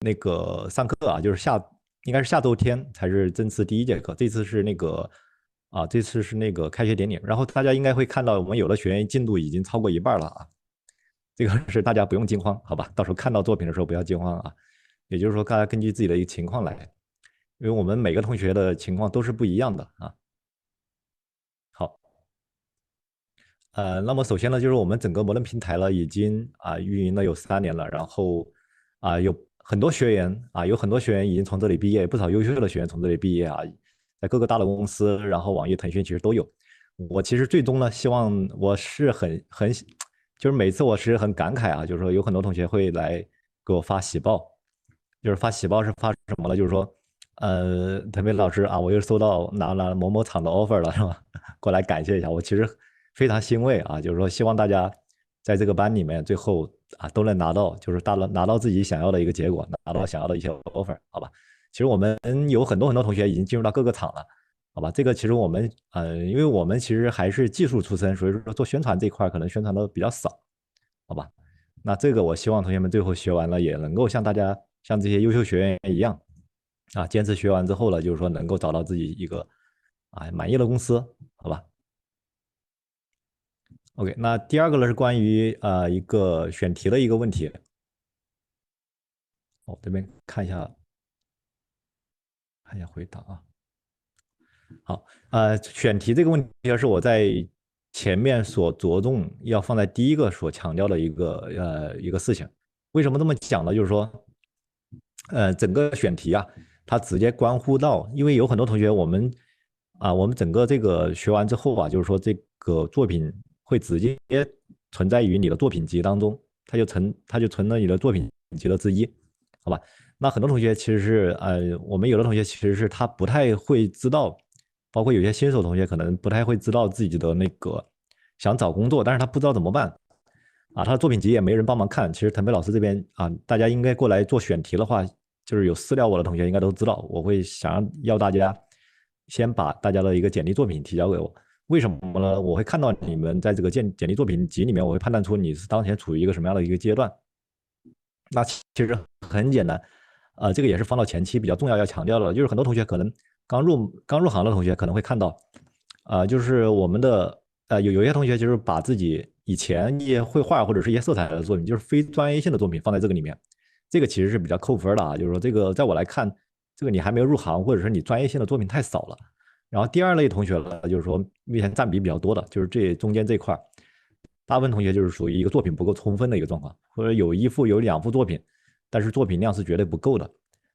那个上课啊，就是应该是下周天才是正式第一节课，这次是那个开学典礼，然后大家应该会看到我们有的学员进度已经超过一半了啊，这个是大家不用惊慌，好吧？到时候看到作品的时候不要惊慌啊，也就是说大家根据自己的一个情况来，因为我们每个同学的情况都是不一样的啊。好，那么首先呢，就是我们整个摩登平台了，已经运营了有3年了，然后有很多学员有很多学员已经从这里毕业，不少优秀的学员从这里毕业啊，在各个大的公司，然后网易、腾讯其实都有。我其实最终呢，希望我是就是每次我是很感慨啊，就是说有很多同学会来给我发喜报，就是发喜报是发什么呢？就是说，腾飞老师啊，我又收到拿了某某厂的 offer 了，是吧？过来感谢一下，我其实非常欣慰啊，就是说希望大家在这个班里面最后都能拿到，就是拿到自己想要的一个结果，拿到想要的一些 offer，好吧？其实我们有很多同学已经进入到各个厂了，好吧？这个其实我们因为我们其实还是技术出身，所以说做宣传这一块可能宣传的比较少，好吧？那这个我希望同学们最后学完了也能够像这些优秀学员一样坚持学完之后呢，就是说能够找到自己一个满意的公司，好吧？OK，那第二个呢是关于一个选题的一个问题，我这边看一下回答啊。好，选题这个问题是我在前面所着重要放在第一个所强调的一个事情。为什么这么讲呢？就是说，整个选题它直接关乎到，因为有很多同学我们整个这个学完之后就是说这个作品会直接存在于你的作品集当中，它就成了你的作品集的之一，好吧？那很多同学其实是我们有的同学其实是他不太会知道，包括有些新手同学可能不太会知道自己的那个想找工作，但是他不知道怎么办他的作品集也没人帮忙看。其实腾飞老师这边大家应该过来做选题的话，就是有私聊我的同学应该都知道，我会想要大家先把大家的一个简历作品提交给我。为什么呢？我会看到你们在这个简历作品集里面，我会判断出你是当前处于一个什么样的一个阶段。那其实很简单，这个也是放到前期比较重要要强调的，就是很多同学可能刚入行的同学可能会看到，就是我们的有些同学就是把自己以前一些绘画或者是一些色彩的作品，就是非专业性的作品放在这个里面，这个其实是比较扣分的就是说这个在我来看，这个你还没有入行，或者是你专业性的作品太少了。然后第二类同学呢，就是说目前占比比较多的，就是这中间这块大部分同学就是属于一个作品不够充分的一个状况，或者有两幅作品，但是作品量是绝对不够的。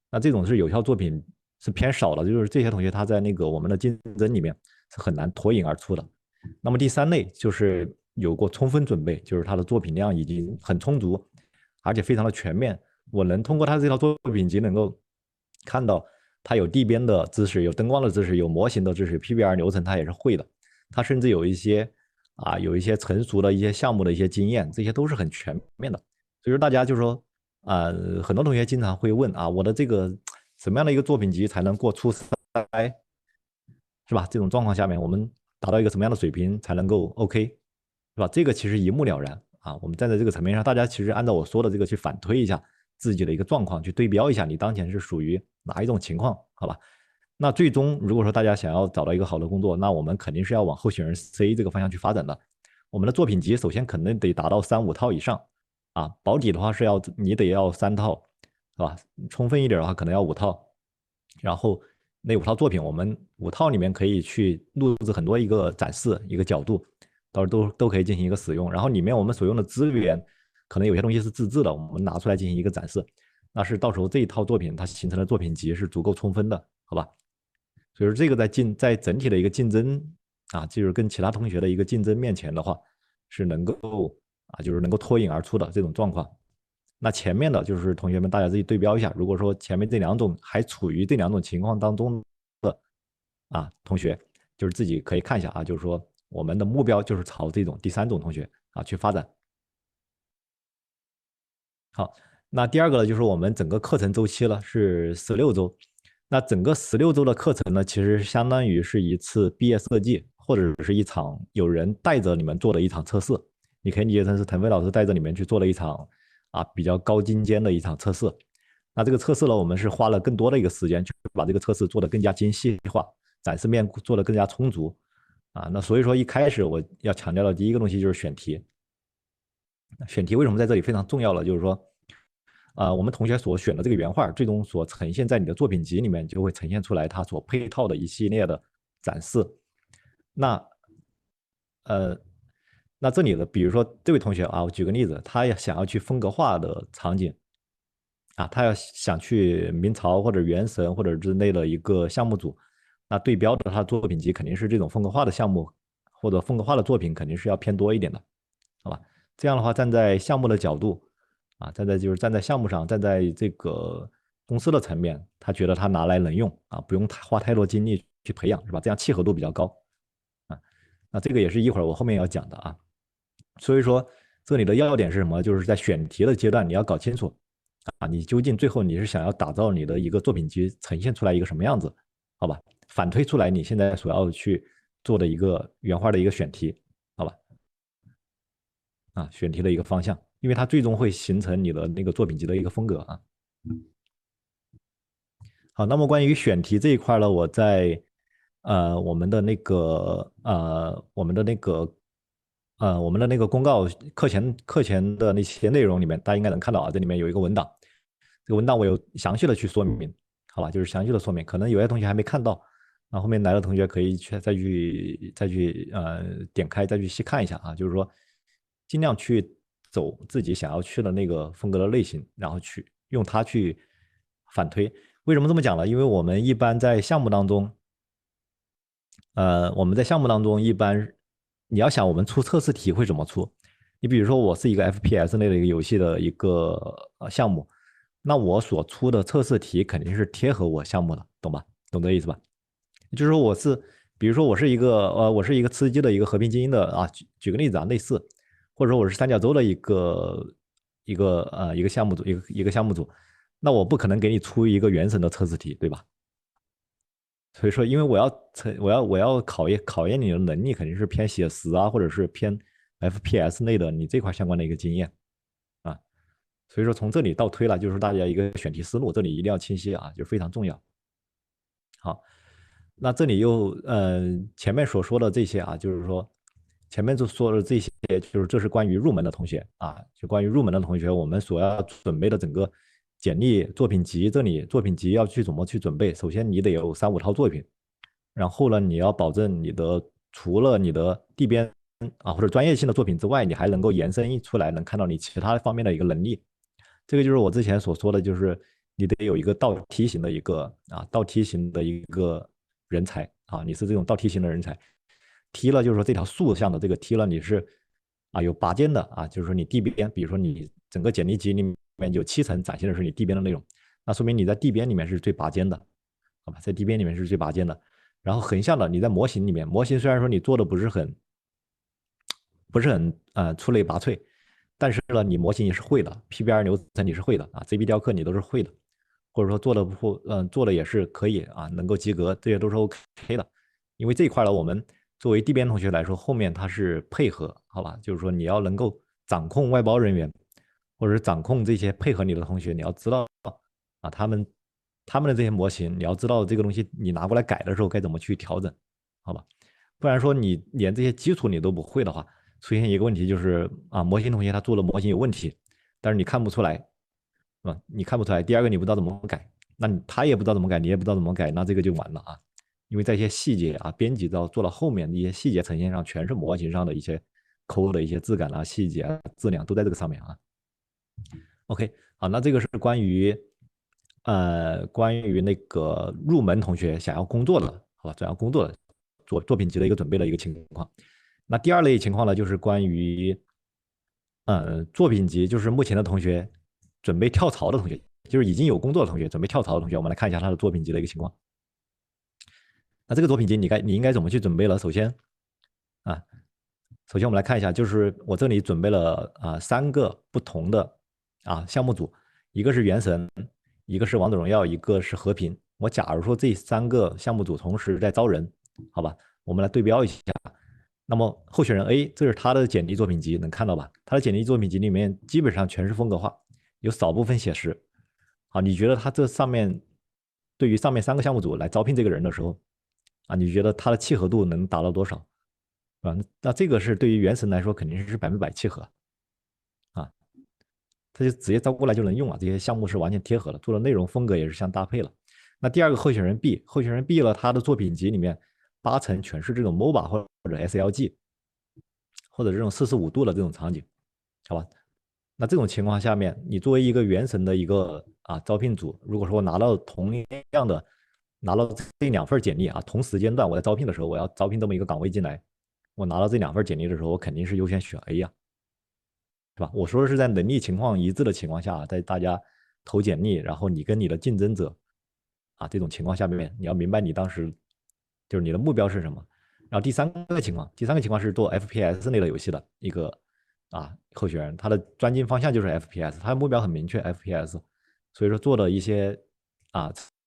那这种是有效作品是偏少的，就是这些同学他在那个我们的竞争里面是很难脱颖而出的。那么第三类就是有过充分准备，就是他的作品量已经很充足，而且非常的全面。我能通过他这套作品集能够看到他有地编的知识，有灯光的知识，有模型的知识，PBR 流程他也是会的。他甚至有一些成熟的一些项目的一些经验，这些都是很全面的。所以说大家就是说很多同学经常会问我的这个什么样的一个作品集才能过初筛，是吧？这种状况下面，我们达到一个什么样的水平才能够 OK，是吧？这个其实一目了然我们站在这个层面上，大家其实按照我说的这个去反推一下自己的一个状况，去对标一下你当前是属于哪一种情况，好吧？那最终如果说大家想要找到一个好的工作，那我们肯定是要往候选人 C 这个方向去发展的。我们的作品集首先肯定得达到3、5套以上保底的话你得要3套，是吧？充分一点的话可能要5套，然后那5套作品，我们5套里面可以去录制很多一个展示一个角度，到时候都可以进行一个使用。然后里面我们所用的资源，可能有些东西是自制的，我们拿出来进行一个展示，那是到时候这一套作品它形成的作品集是足够充分的，好吧？所以说这个在整体的一个竞争就是跟其他同学的一个竞争面前的话，是能够就是能够脱颖而出的这种状况。那前面的就是同学们大家自己对标一下，如果说前面这两种还处于这两种情况当中的同学，就是自己可以看一下就是说我们的目标就是朝这种第三种同学去发展。好，那第二个呢，就是我们整个课程周期呢是16周。那整个16周的课程呢，其实相当于是一次毕业设计，或者是一场有人带着你们做的一场测试。你可以理解成是腾飞老师带着你们去做了一场比较高精尖的一场测试。那这个测试呢，我们是花了更多的一个时间去把这个测试做得更加精细化，展示面做得更加充足啊。那所以说一开始我要强调的第一个东西就是选题。选题为什么在这里非常重要了？就是说，我们同学所选的这个原画，最终所呈现在你的作品集里面，就会呈现出来它所配套的一系列的展示。那呃，那这里的，比如说这位同学啊，我举个例子，他也想要去风格化的场景啊，他要想去明朝或者元神或者之类的一个项目组，那对标的他的作品集肯定是这种风格化的项目或者风格化的作品，肯定是要偏多一点的，好吧？这样的话，站在项目的角度啊，站在项目上，站在这个公司的层面，他觉得他拿来能用啊，不用花太多精力去培养，是吧？这样契合度比较高啊。那这个也是一会儿我后面要讲的啊。所以说这里的要点是什么？就是在选题的阶段，你要搞清楚啊，你究竟最后你是想要打造你的一个作品集呈现出来一个什么样子，好吧？反推出来你现在所要去做的一个原画的一个选题，好吧？啊，选题的一个方向，因为它最终会形成你的那个作品集的一个风格啊。好，那么关于选题这一块呢，我在我们的那个我们的那个公告课前的那些内容里面，大家应该能看到啊，这里面有一个文档，这个文档我有详细的去说明，好吧，就是详细的说明，可能有些同学还没看到，那后面来的同学可以再去点开再去细看一下啊，就是说尽量去走自己想要去的那个风格的类型，然后去用它去反推。为什么这么讲呢？因为我们一般在项目当中，一般你要想我们出测试题会怎么出？你比如说我是一个 FPS 类的一个游戏的一个项目，那我所出的测试题肯定是贴合我项目的，懂吧？懂这意思吧？就是说比如说我是一个吃鸡的一个和平精英的啊，举个例子啊，类似，或者说我是三角洲的一个项目组，一个项目组，那我不可能给你出一个原神的测试题，对吧？所以说，因为我要考验你的能力，肯定是偏写实啊，或者是偏 FPS 类的你这块相关的一个经验啊。所以说从这里倒推了，就是大家一个选题思路，这里一定要清晰啊，就非常重要。好，那这里前面所说的这些啊，就是说前面就说的这些，就是这是关于入门的同学啊，就关于入门的同学，我们所要准备的整个简历、作品集，这里作品集要去怎么去准备？首先你得有3、5套作品，然后呢，你要保证除了你的地边啊或者专业性的作品之外，你还能够延伸出来，能看到你其他方面的一个能力。这个就是我之前所说的，就是你得有一个倒梯形的一个人才啊，你是这种倒梯形的人才。梯了就是说这条竖向的这个梯了，你是有拔尖的啊，就是说你地边，比如说你整个简历集里面有7层展现的是你地边的内容，那说明你在地边里面是最拔尖的，好吧，在地边里面是最拔尖的。然后横向的你在模型里面，模型虽然说你做的不是很出类拔萃，但是呢，你模型也是会的，PBR 流程你是会的啊，ZB 雕刻你都是会的，或者说做的也是可以啊，能够及格，这些都是 OK 的。因为这一块呢，我们作为地边同学来说，后面它是配合，好吧，就是说你要能够掌控外包人员，或者是掌控这些配合你的同学，你要知道啊，他们的这些模型，你要知道这个东西你拿过来改的时候该怎么去调整，好吧？不然说你连这些基础你都不会的话，出现一个问题就是模型同学他做的模型有问题，但是你看不出来，你看不出来。第二个你不知道怎么改，那他也不知道怎么改，你也不知道怎么改，那这个就完了啊。因为在一些细节编辑到做到后面的一些细节呈现上，全是模型上的一些抠的一些质感细节质量都在这个上面啊。OK，好，那这个是关于那个入门同学想要工作的，好吧，想要工作的作品集的一个准备的一个情况。那第二类情况呢，就是关于作品集，就是目前的同学准备跳槽的同学，就是已经有工作的同学准备跳槽的同学，我们来看一下他的作品集的一个情况。那这个作品集你应该怎么去准备了？啊，首先我们来看一下，就是我这里准备了3个不同的项目组，一个是原神，一个是王者荣耀，一个是和平。我假如说这3个项目组同时在招人，好吧，我们来对标一下。那么候选人 A， 这是他的简历作品集，能看到吧？他的简历作品集里面基本上全是风格化，有少部分写实，好，你觉得他这上面对于上面3个项目组来招聘这个人的时候，啊，你觉得他的契合度能达到多少？啊，那这个是对于原神来说肯定是100%契合啊，他就直接招过来就能用啊，这些项目是完全贴合了，做的内容风格也是相搭配了。那第二个候选人 B，候选人 B 了，他的作品集里面80%全是这种 MOBA 或者 SLG，或者这种45度的这种场景，好吧？那这种情况下面，你作为一个原神的一个招聘组，如果说拿到同样的拿到这2份简历啊，同时间段我在招聘的时候，我要招聘这么一个岗位进来，我拿到这2份简历的时候，我肯定是优先选 A 呀、是吧？我说的是在能力情况一致的情况下，在大家投简历，然后你跟你的竞争者这种情况下面，你要明白你当时就是你的目标是什么。然后第三个情况是做 FPS 类的游戏的一个候选人，他的专精方向就是 FPS，他的目标很明确 FPS，所以说做的一些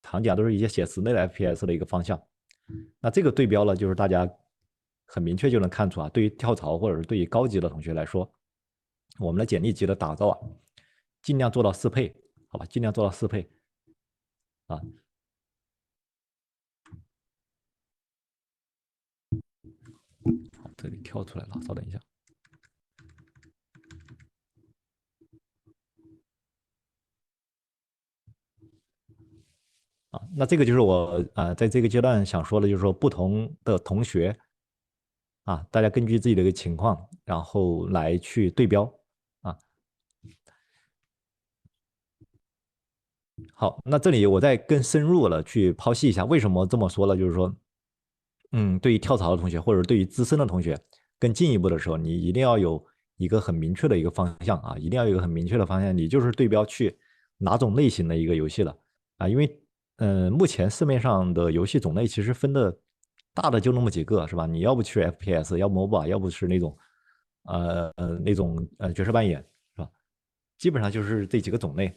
场景都是一些写实类的 FPS 的一个方向。那这个对标呢，就是大家很明确就能看出对于跳槽或者是对于高级的同学来说，我们的简历级的打造尽量做到适配，好吧，尽量做到适配啊。好，这里跳出来了，稍等一下。那这个就是我在这个阶段想说的，就是说不同的同学大家根据自己的一个情况，然后来去对标啊。好，那这里我再更深入了去剖析一下，为什么这么说呢？就是说，对于跳槽的同学或者对于资深的同学，更进一步的时候，你一定要有一个很明确的一个方向一定要有一个很明确的方向，你就是对标去哪种类型的一个游戏了因为目前市面上的游戏种类其实分的大的就那么几个，是吧？你要不去 FPS，要么 MOBA，要不是那种角色扮演，是吧？基本上就是这几个种类。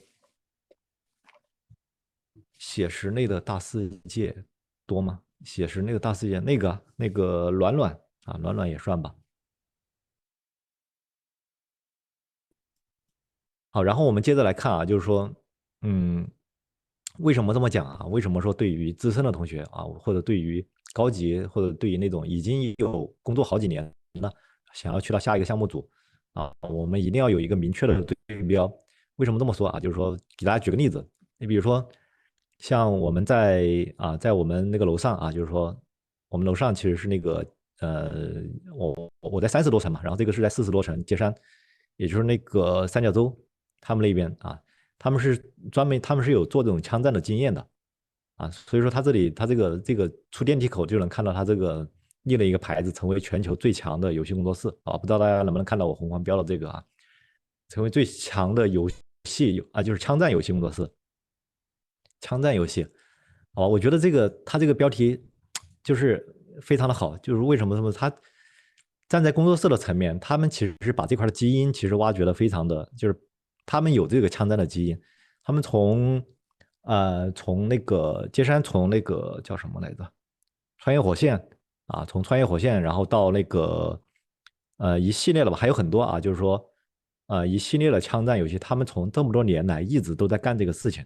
写实类的大世界多吗？写实那个大世界，那个暖暖暖暖也算吧。好，然后我们接着来看就是说，嗯，为什么这么讲为什么说对于资深的同学或者对于高级，或者对于那种已经有工作好几年了，想要去到下一个项目组我们一定要有一个明确的对标。为什么这么说就是说，给大家举个例子，你比如说，像我们在我们那个楼上就是说，我们楼上其实是那个我在30多层嘛，然后这个是在40多层街山，也就是那个三角洲他们那边他们是有做这种枪战的经验的所以说他这里他这个出电梯口就能看到他这个立了一个牌子，成为全球最强的游戏工作室不知道大家能不能看到我红黄标的这个成为最强的游戏就是枪战游戏工作室，枪战游戏我觉得他这个标题就是非常的好，就是为什么他站在工作室的层面，他们其实是把这块的基因其实挖掘的非常的，就是他们有这个枪战的基因，他们从那个街山，从那个叫什么来着，穿越火线从穿越火线，然后到那个一系列的吧，还有很多就是说一系列的枪战游戏，他们从这么多年来一直都在干这个事情。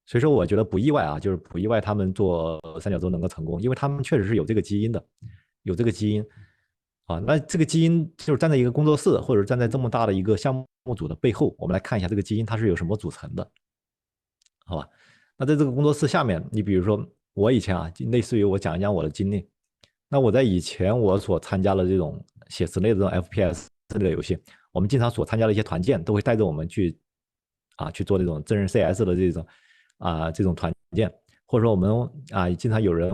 所以说，我觉得不意外就是不意外他们做三角洲能够成功，因为他们确实是有这个基因的，有这个基因那这个基因就是站在一个工作室，或者站在这么大的一个项目组的背后，我们来看一下这个基因它是有什么组成的，好吧？那在这个工作室下面，你比如说我以前类似于我讲一讲我的经历，那我在以前我所参加的这种写实类的这种 FPS 类的游戏，我们经常所参加的一些团建都会带着我们去去做这种真人 CS 的这种团建，或者说我们经常有人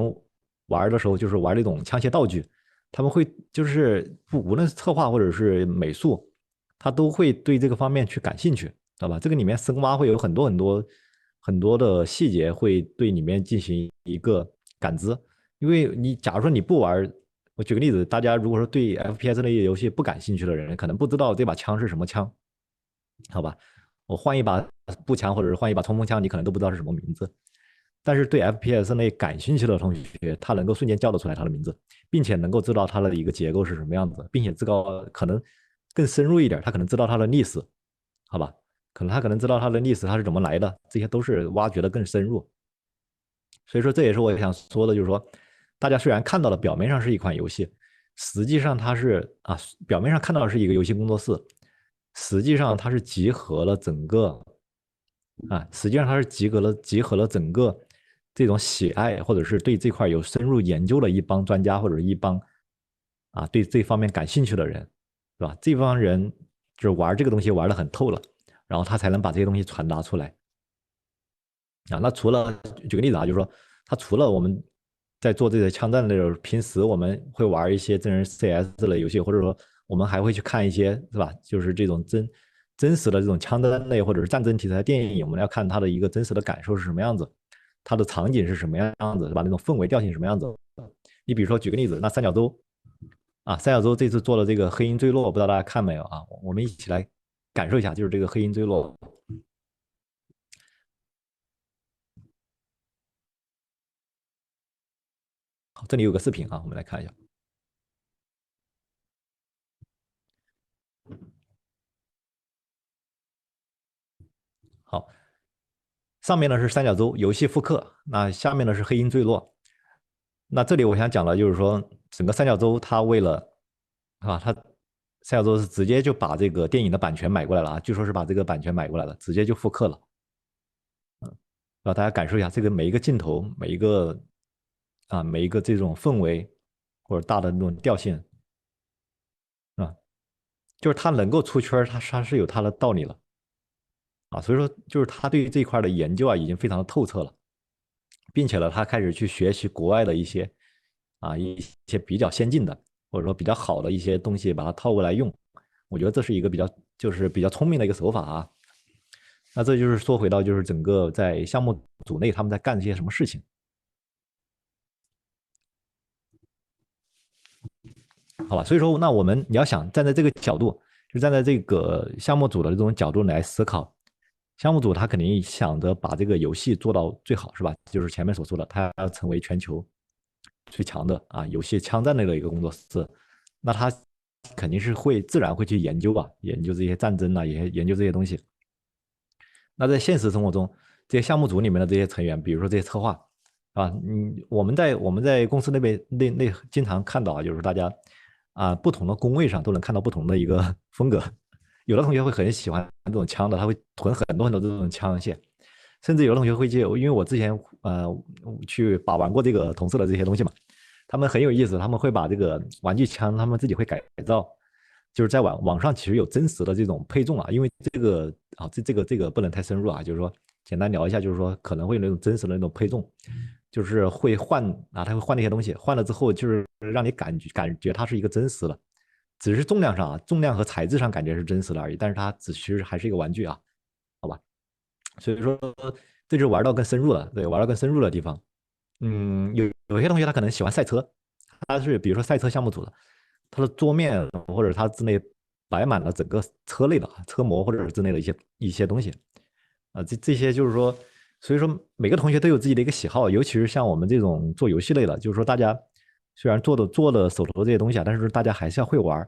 玩的时候就是玩那种枪械道具，他们会就是无论是策划或者是美术，他都会对这个方面去感兴趣，知道吧？这个里面深挖会有很多很多很多的细节，会对里面进行一个感知。因为你假如说你不玩，我举个例子，大家如果说对 FPS 类游戏不感兴趣的人，可能不知道这把枪是什么枪，好吧？我换一把步枪或者是换一把冲锋枪，你可能都不知道是什么名字。但是对 FPS 类感兴趣的同学，他能够瞬间叫得出来它的名字，并且能够知道它的一个结构是什么样子，并且知道可能更深入一点，他可能知道它的历史，好吧？可能知道它的历史它是怎么来的，这些都是挖掘的更深入。所以说这也是我想说的，就是说大家虽然看到了表面上是一款游戏，实际上它是表面上看到的是一个游戏工作室，实际上它是集合了整个实际上它是集合了整个这种喜爱或者是对这块有深入研究的一帮专家或者一帮对这方面感兴趣的人，是吧？这帮人就是玩这个东西玩的很透了，然后他才能把这些东西传达出来那除了举个例子就是说，他除了我们在做这个枪战类的，平时我们会玩一些真人 CS 类游戏，或者说我们还会去看一些是吧？就是这种真实的这种枪战类或者是战争题材的电影，我们要看它的一个真实的感受是什么样子，它的场景是什么样子，是吧？那种氛围调性是什么样子？你比如说举个例子，那三角洲三角洲这次做了这个黑鹰坠落，不知道大家看没有我们一起来感受一下，就是这个黑鹰坠落。好，这里有个视频我们来看一下。好，上面呢是三角洲游戏复刻，那下面呢是黑鹰坠落。那这里我想讲的就是说，整个三角洲它为了它三角洲是直接就把这个电影的版权买过来了据说是把这个版权买过来了，直接就复刻了。大家感受一下这个每一个镜头，每一个这种氛围或者大的那种调性啊，就是它能够出圈它是有它的道理了所以说就是他对这一块的研究已经非常的透彻了，并且呢，他开始去学习国外的一些比较先进的或者说比较好的一些东西，把它套过来用。我觉得这是一个比较聪明的一个手法那这就是说回到就是整个在项目组内他们在干些什么事情，好吧？所以说，那你要想站在这个角度，就站在这个项目组的这种角度来思考，项目组他肯定想着把这个游戏做到最好，是吧？就是前面所说的，他要成为全球最强的游戏枪战类的一个工作室，那他肯定是自然会去研究研究这些战争也研究这些东西。那在现实生活中，这些项目组里面的这些成员，比如说这些策划我们在公司那边经常看到就是大家不同的工位上都能看到不同的一个风格。有的同学会很喜欢这种枪的，他会囤很多很多这种枪械，甚至有的同学会因为我之前去把玩过这个同事的这些东西嘛，他们很有意思，他们会把这个玩具枪他们自己会改造，就是在网上其实有真实的这种配重因为这个这个不能太深入就是说简单聊一下，就是说可能会有那种真实的那种配重，就是会换他会换那些东西，换了之后就是让你感觉它是一个真实的，只是重量上重量和材质上感觉是真实的而已，但是它其实还是一个玩具好吧？所以说这就是玩到更深入了，对，玩到更深入的地方。有些同学他可能喜欢赛车，他是比如说赛车项目组的，他的桌面或者他之内摆满了整个车类的车模或者是之类的一些东西这些就是说，所以说每个同学都有自己的一个喜好，尤其是像我们这种做游戏类的，就是说大家虽然做的手头这些东西但是大家还是要会玩，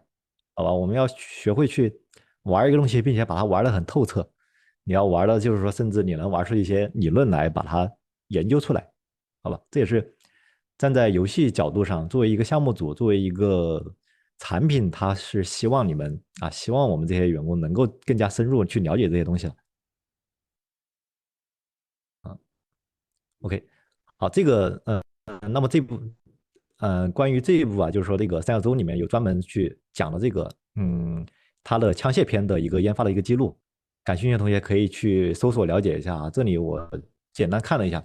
好吧？我们要学会去玩一个东西，并且把它玩得很透彻。你要玩的就是说，甚至你能玩出一些理论来，把它研究出来，好吧？这也是站在游戏角度上，作为一个项目组，作为一个产品，它是希望你们希望我们这些员工能够更加深入去了解这些东西了。OK，好，这个那么这部关于这一部就是说这个三角洲里面有专门去讲了这个它的枪械篇的一个研发的一个记录，感兴趣的同学可以去搜索了解一下这里我简单看了一下，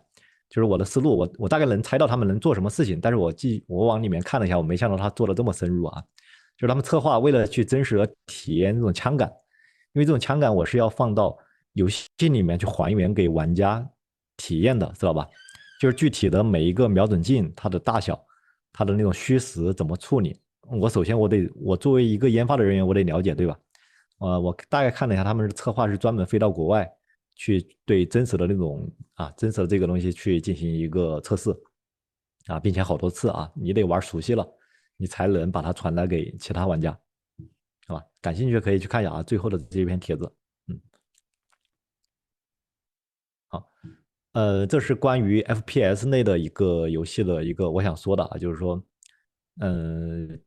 就是我的思路，我大概能猜到他们能做什么事情，但是我往里面看了一下，我没想到他做的这么深入就是他们策划为了去真实的体验这种枪感，因为这种枪感我是要放到游戏里面去还原给玩家体验的，知道吧？就是具体的每一个瞄准镜它的大小，它的那种虚实怎么处理。首先我作为一个研发的人员，我得了解，对吧？我大概看了一下，他们是策划是专门飞到国外去对真实的那种真实的这个东西去进行一个测试并且好多次你得玩熟悉了，你才能把它传达给其他玩家，好吧？感兴趣可以去看一下最后的这篇帖子。嗯。这是关于 FPS 类的一个游戏的一个我想说的啊，就是说，嗯、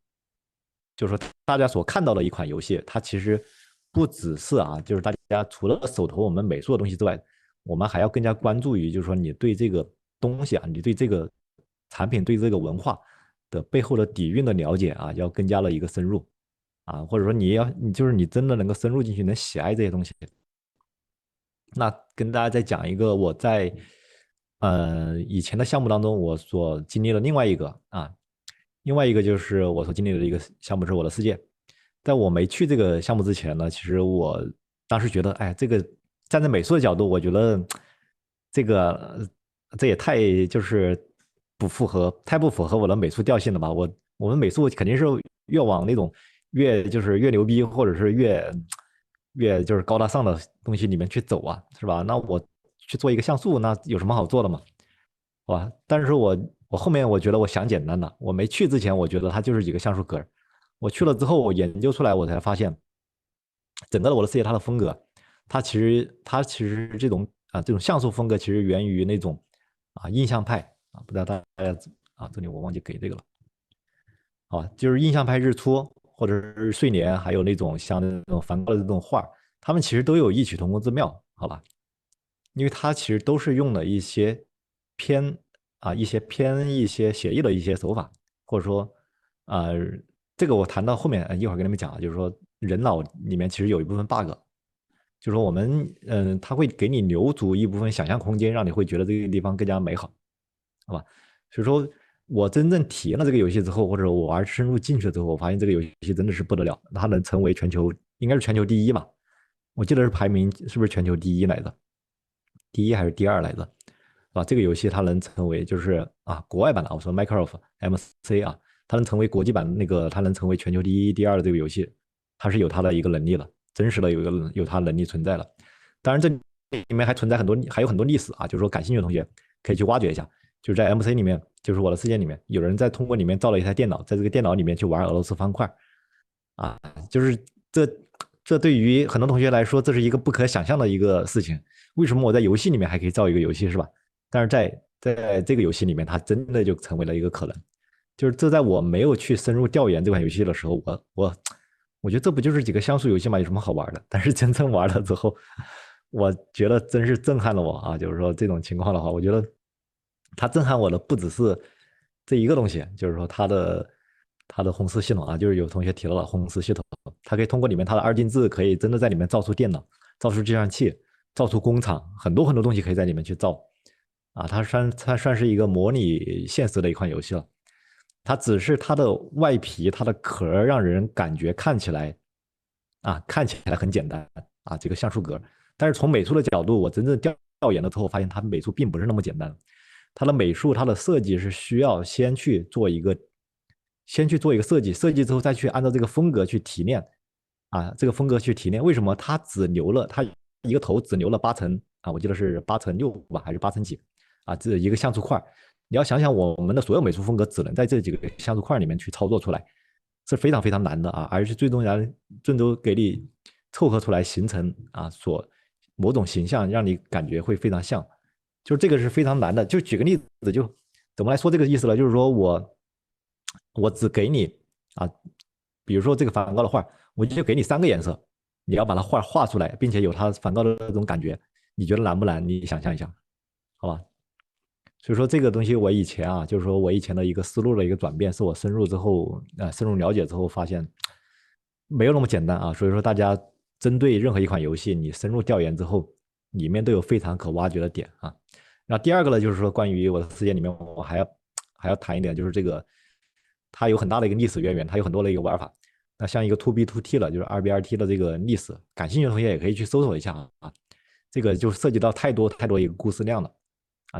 就是说大家所看到的一款游戏，它其实不只是啊，就是大家除了手头我们美术的东西之外，我们还要更加关注于，就是说你对这个东西啊，你对这个产品、对这个文化的背后的底蕴的了解啊，要更加的一个深入啊，或者说你就是你真的能够深入进去，能喜爱这些东西。那跟大家再讲一个我在以前的项目当中我所经历的另外一个啊，另外一个就是我所经历的一个项目是我的世界。在我没去这个项目之前呢，其实我当时觉得，哎，这个站在美术的角度，我觉得这个这也太就是太不符合我的美术调性了吧？我们美术肯定是越往那种越牛逼，或者是越就是高大上的东西里面去走啊，是吧？那我去做一个像素，那有什么好做的嘛？好吧？但是我后面我觉得我想简单了，我没去之前，我觉得它就是几个像素格，我去了之后，我研究出来，我才发现，整个的我的世界它的风格，它其实这种像素风格其实源于那种印象派啊，不知道大家这里我忘记给这个了。啊，就是印象派日出或者是睡莲，还有那种像那种梵高的这种画，他们其实都有异曲同工之妙，好吧？因为它其实都是用了偏一些写意的一些手法，或者说啊、呃这个我谈到后面一会儿跟你们讲啊，就是说人脑里面其实有一部分 bug，就是说我们它会给你留足一部分想象空间，让你会觉得这个地方更加美好。好吧？所以说我真正体验了这个游戏之后，或者我玩深入进去了之后，我发现这个游戏真的是不得了，它能成为应该是全球第一吧？我记得是排名是不是全球第一来着？第一还是第二来着？啊，这个游戏它能成为就是国外版的，我说 Minecraft MC 啊，它能成为国际版那个，它能成为全球第一、第二的这个游戏，它是有它的一个能力的，真实的有它能力存在了。当然这里面还有很多历史啊，就是说感兴趣的同学可以去挖掘一下。就是在 MC 里面，就是我的世界里面，有人在通过里面造了一台电脑，在这个电脑里面去玩俄罗斯方块啊，就是这这对于很多同学来说，这是一个不可想象的一个事情。为什么我在游戏里面还可以造一个游戏，是吧？但是在这个游戏里面，它真的就成为了一个可能。就是这在我没有去深入调研这款游戏的时候，我觉得这不就是几个像素游戏吗？有什么好玩的？但是真正玩了之后，我觉得真是震撼了我啊！就是说这种情况的话，我觉得它震撼我的不只是这一个东西，就是说它的红丝系统啊，就是有同学提到了红丝系统，它可以通过里面它的二进制，可以真的在里面造出电脑、造出计算器、造出工厂，很多很多东西可以在里面去造啊。它算是一个模拟现实的一款游戏了。它只是它的外皮、它的壳让人感觉看起来很简单这个像素格。但是从美术的角度，我真正调研了之后，发现它美术并不是那么简单。它的美术、它的设计是需要先去做一个设计，设计之后再去按照这个风格去提炼这个风格去提炼。为什么它一个头只留了8层我记得是8乘6吧，还是8乘几这一个像素块？你要想想，我们的所有美术风格只能在这几个像素块里面去操作出来，是非常非常难的而且最终给你凑合出来形成某种形象，让你感觉会非常像，就是这个是非常难的。就举个例子，就怎么来说这个意思呢？就是说我只给你啊，比如说这个梵高的画，我就给你3个颜色，你要把它画出来，并且有它梵高的那种感觉，你觉得难不难？你想象一下，好吧？所以说这个东西我以前就是说我以前的一个思路的一个转变，是我深入之后深入了解之后发现没有那么简单所以说大家针对任何一款游戏，你深入调研之后，里面都有非常可挖掘的点那第二个呢，就是说关于我的世界里面，我还要谈一点，就是这个它有很大的一个历史渊源，它有很多的一个玩法。那像一个 to B to T 了，就是2B2T 的这个历史，感兴趣的同学也可以去搜索一下这个就涉及到太多太多一个故事量了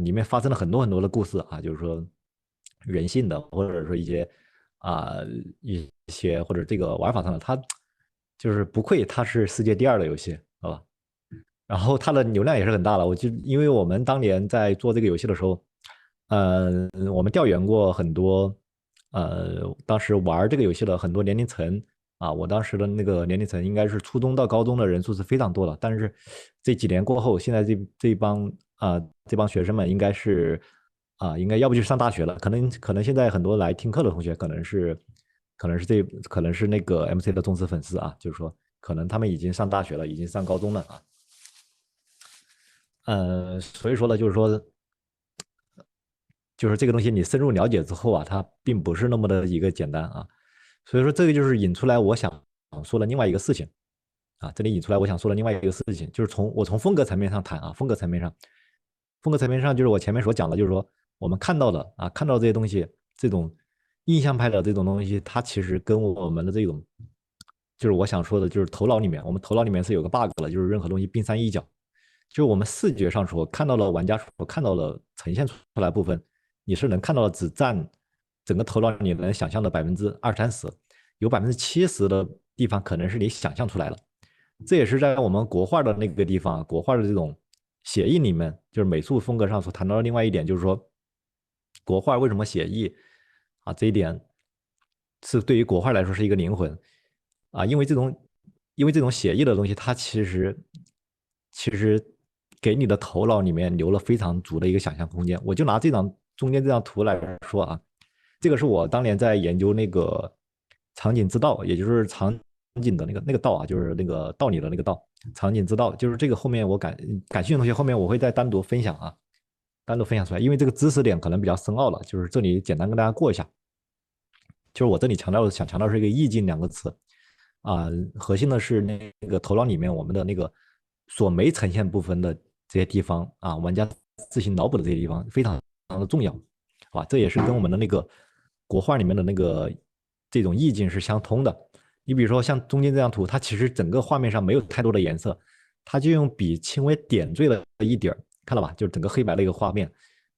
里面发生了很多很多的故事就是说人性的，或者说啊一些或者这个玩法上的，它就是不愧它是世界第二的游戏，好吧？然后它的流量也是很大了。因为我们当年在做这个游戏的时候，我们调研过很多，当时玩这个游戏的很多年龄层我当时的那个年龄层应该是初中到高中的人数是非常多的。但是这几年过后，现在这一帮这帮学生们应该是应该要不就是上大学了，可能现在很多来听课的同学可能是那个 MC 的忠实粉丝啊，就是说可能他们已经上大学了，已经上高中了啊。所以说呢，就是这个东西你深入了解之后啊，它并不是那么的一个简单啊。所以说这个就是引出来我想说的另外一个事情啊，这里引出来我想说的另外一个事情，就是从风格层面上谈啊，风格层面上就是我前面所讲的，就是说我们看到这些东西，这种印象派的这种东西，它其实跟我们的这种，就是我想说的，就是我们头脑里面是有个 bug 的，就是任何东西冰山一角，就是我们视觉上所看到的玩家所看到的呈现出来部分，你是能看到的，只占整个头脑里能想象的20%-30%，有70%的地方可能是你想象出来了。这也是在我们国画的那个地方，国画的这种写意里面，就是美术风格上所谈到的另外一点，就是说国画为什么写意这一点是对于国画来说是一个灵魂因为这种写意的东西，它其实给你的头脑里面留了非常足的一个想象空间。我就拿中间这张图来说啊，这个是我当年在研究那个场景之道，也就是场景的那个道啊，就是那个道理的那个道，场景之道，就是这个后面我感兴趣的同学后面我会再单独分享啊，单独分享出来，因为这个知识点可能比较深奥了，就是这里简单跟大家过一下。就是我这里想强调是一个意境两个词核心的是那个头脑里面我们的那个所没呈现部分的这些地方玩家自行脑补的这些地方非常的重要，好吧？这也是跟我们的那个国画里面的那个这种意境是相通的。你比如说像中间这张图，它其实整个画面上没有太多的颜色，它就用笔轻微点缀了一点，看到吧？就是整个黑白的一个画面，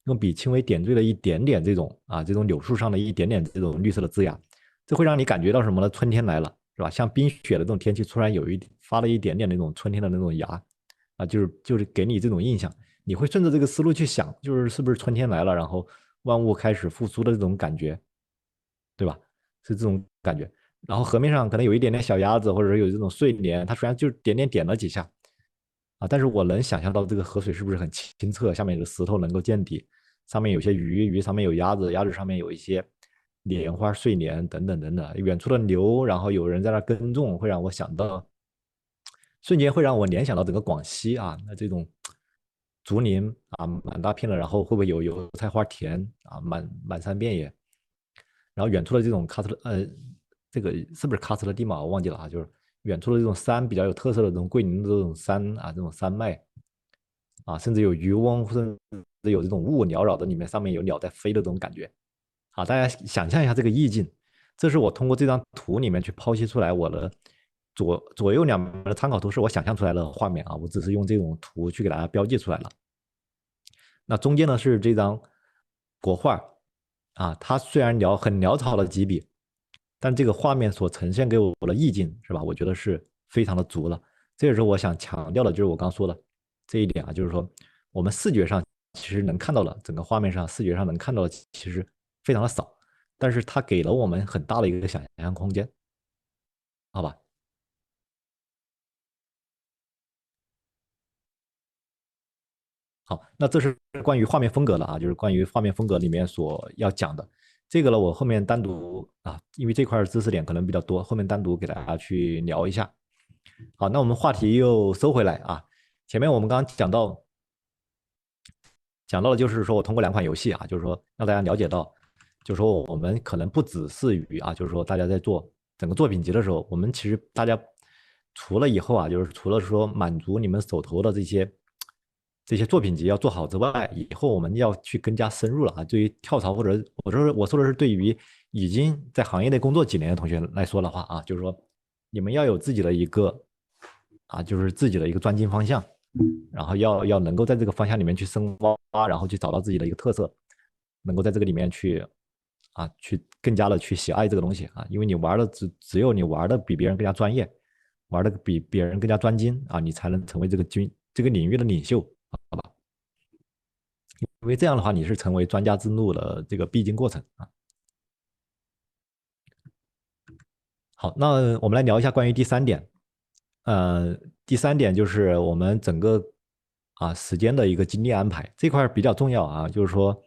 用笔轻微点缀了一点点这种柳树上的一点点这种绿色的枝芽，这会让你感觉到什么呢？春天来了，是吧？像冰雪的这种天气，突然发了一点点那种春天的那种芽就是给你这种印象，你会顺着这个思路去想，就是是不是春天来了，然后万物开始复苏的这种感觉，对吧？是这种感觉。然后河面上可能有一点点小鸭子，或者是有这种睡莲，它虽然就点点点了几下但是我能想象到这个河水是不是很清澈，下面有石头能够见底，上面有些鱼上面有鸭子，鸭子上面有一些莲花、睡莲等等等等，远处的牛，然后有人在那耕种，会让我想到，瞬间会让我联想到整个广西那这种竹林满大片的，然后会不会有油菜花田满山遍野，然后远处的这种这个是不是喀斯特地貌我忘记了就是远处的这种山比较有特色的这种桂林的这种山这种山脉甚至有渔翁，甚至有这种雾缭绕的里面，上面有鸟在飞的这种感觉大家想象一下这个意境，这是我通过这张图里面去剖析出来我的左右两边的参考图是我想象出来的画面我只是用这种图去给大家标记出来了。那中间呢是这张国画它虽然很潦草的几笔，但这个画面所呈现给我的意境是吧？我觉得是非常的足了。这也是我想强调的，就是我刚说的这一点就是说我们视觉上其实能看到的，整个画面上视觉上能看到的其实非常的少，但是它给了我们很大的一个想象空间，好吧？好，那这是关于画面风格的就是关于画面风格里面所要讲的。这个呢，我后面单独因为这块知识点可能比较多，后面单独给大家去聊一下。好，那我们话题又收回来前面我们刚刚讲到的就是说我通过两款游戏就是说让大家了解到，就是说我们可能不只是于就是说大家在做整个作品集的时候，我们其实大家除了以后就是除了说满足你们手头的这些作品集要做好之外，以后我们要去更加深入了对于跳槽或者我说的是对于已经在行业内工作几年的同学来说的话就是说你们要有自己的一个就是自己的一个专精方向，然后要能够在这个方向里面去深挖，然后去找到自己的一个特色，能够在这个里面去更加的去喜爱这个东西因为你玩的只有你玩的比别人更加专业，玩的比别人更加专精你才能成为这个领域的领袖，好吧？因为这样的话，你是成为专家之路的这个必经过程好，那我们来聊一下关于第三点，第三点就是我们整个时间的一个精力安排这块比较重要啊，就是说，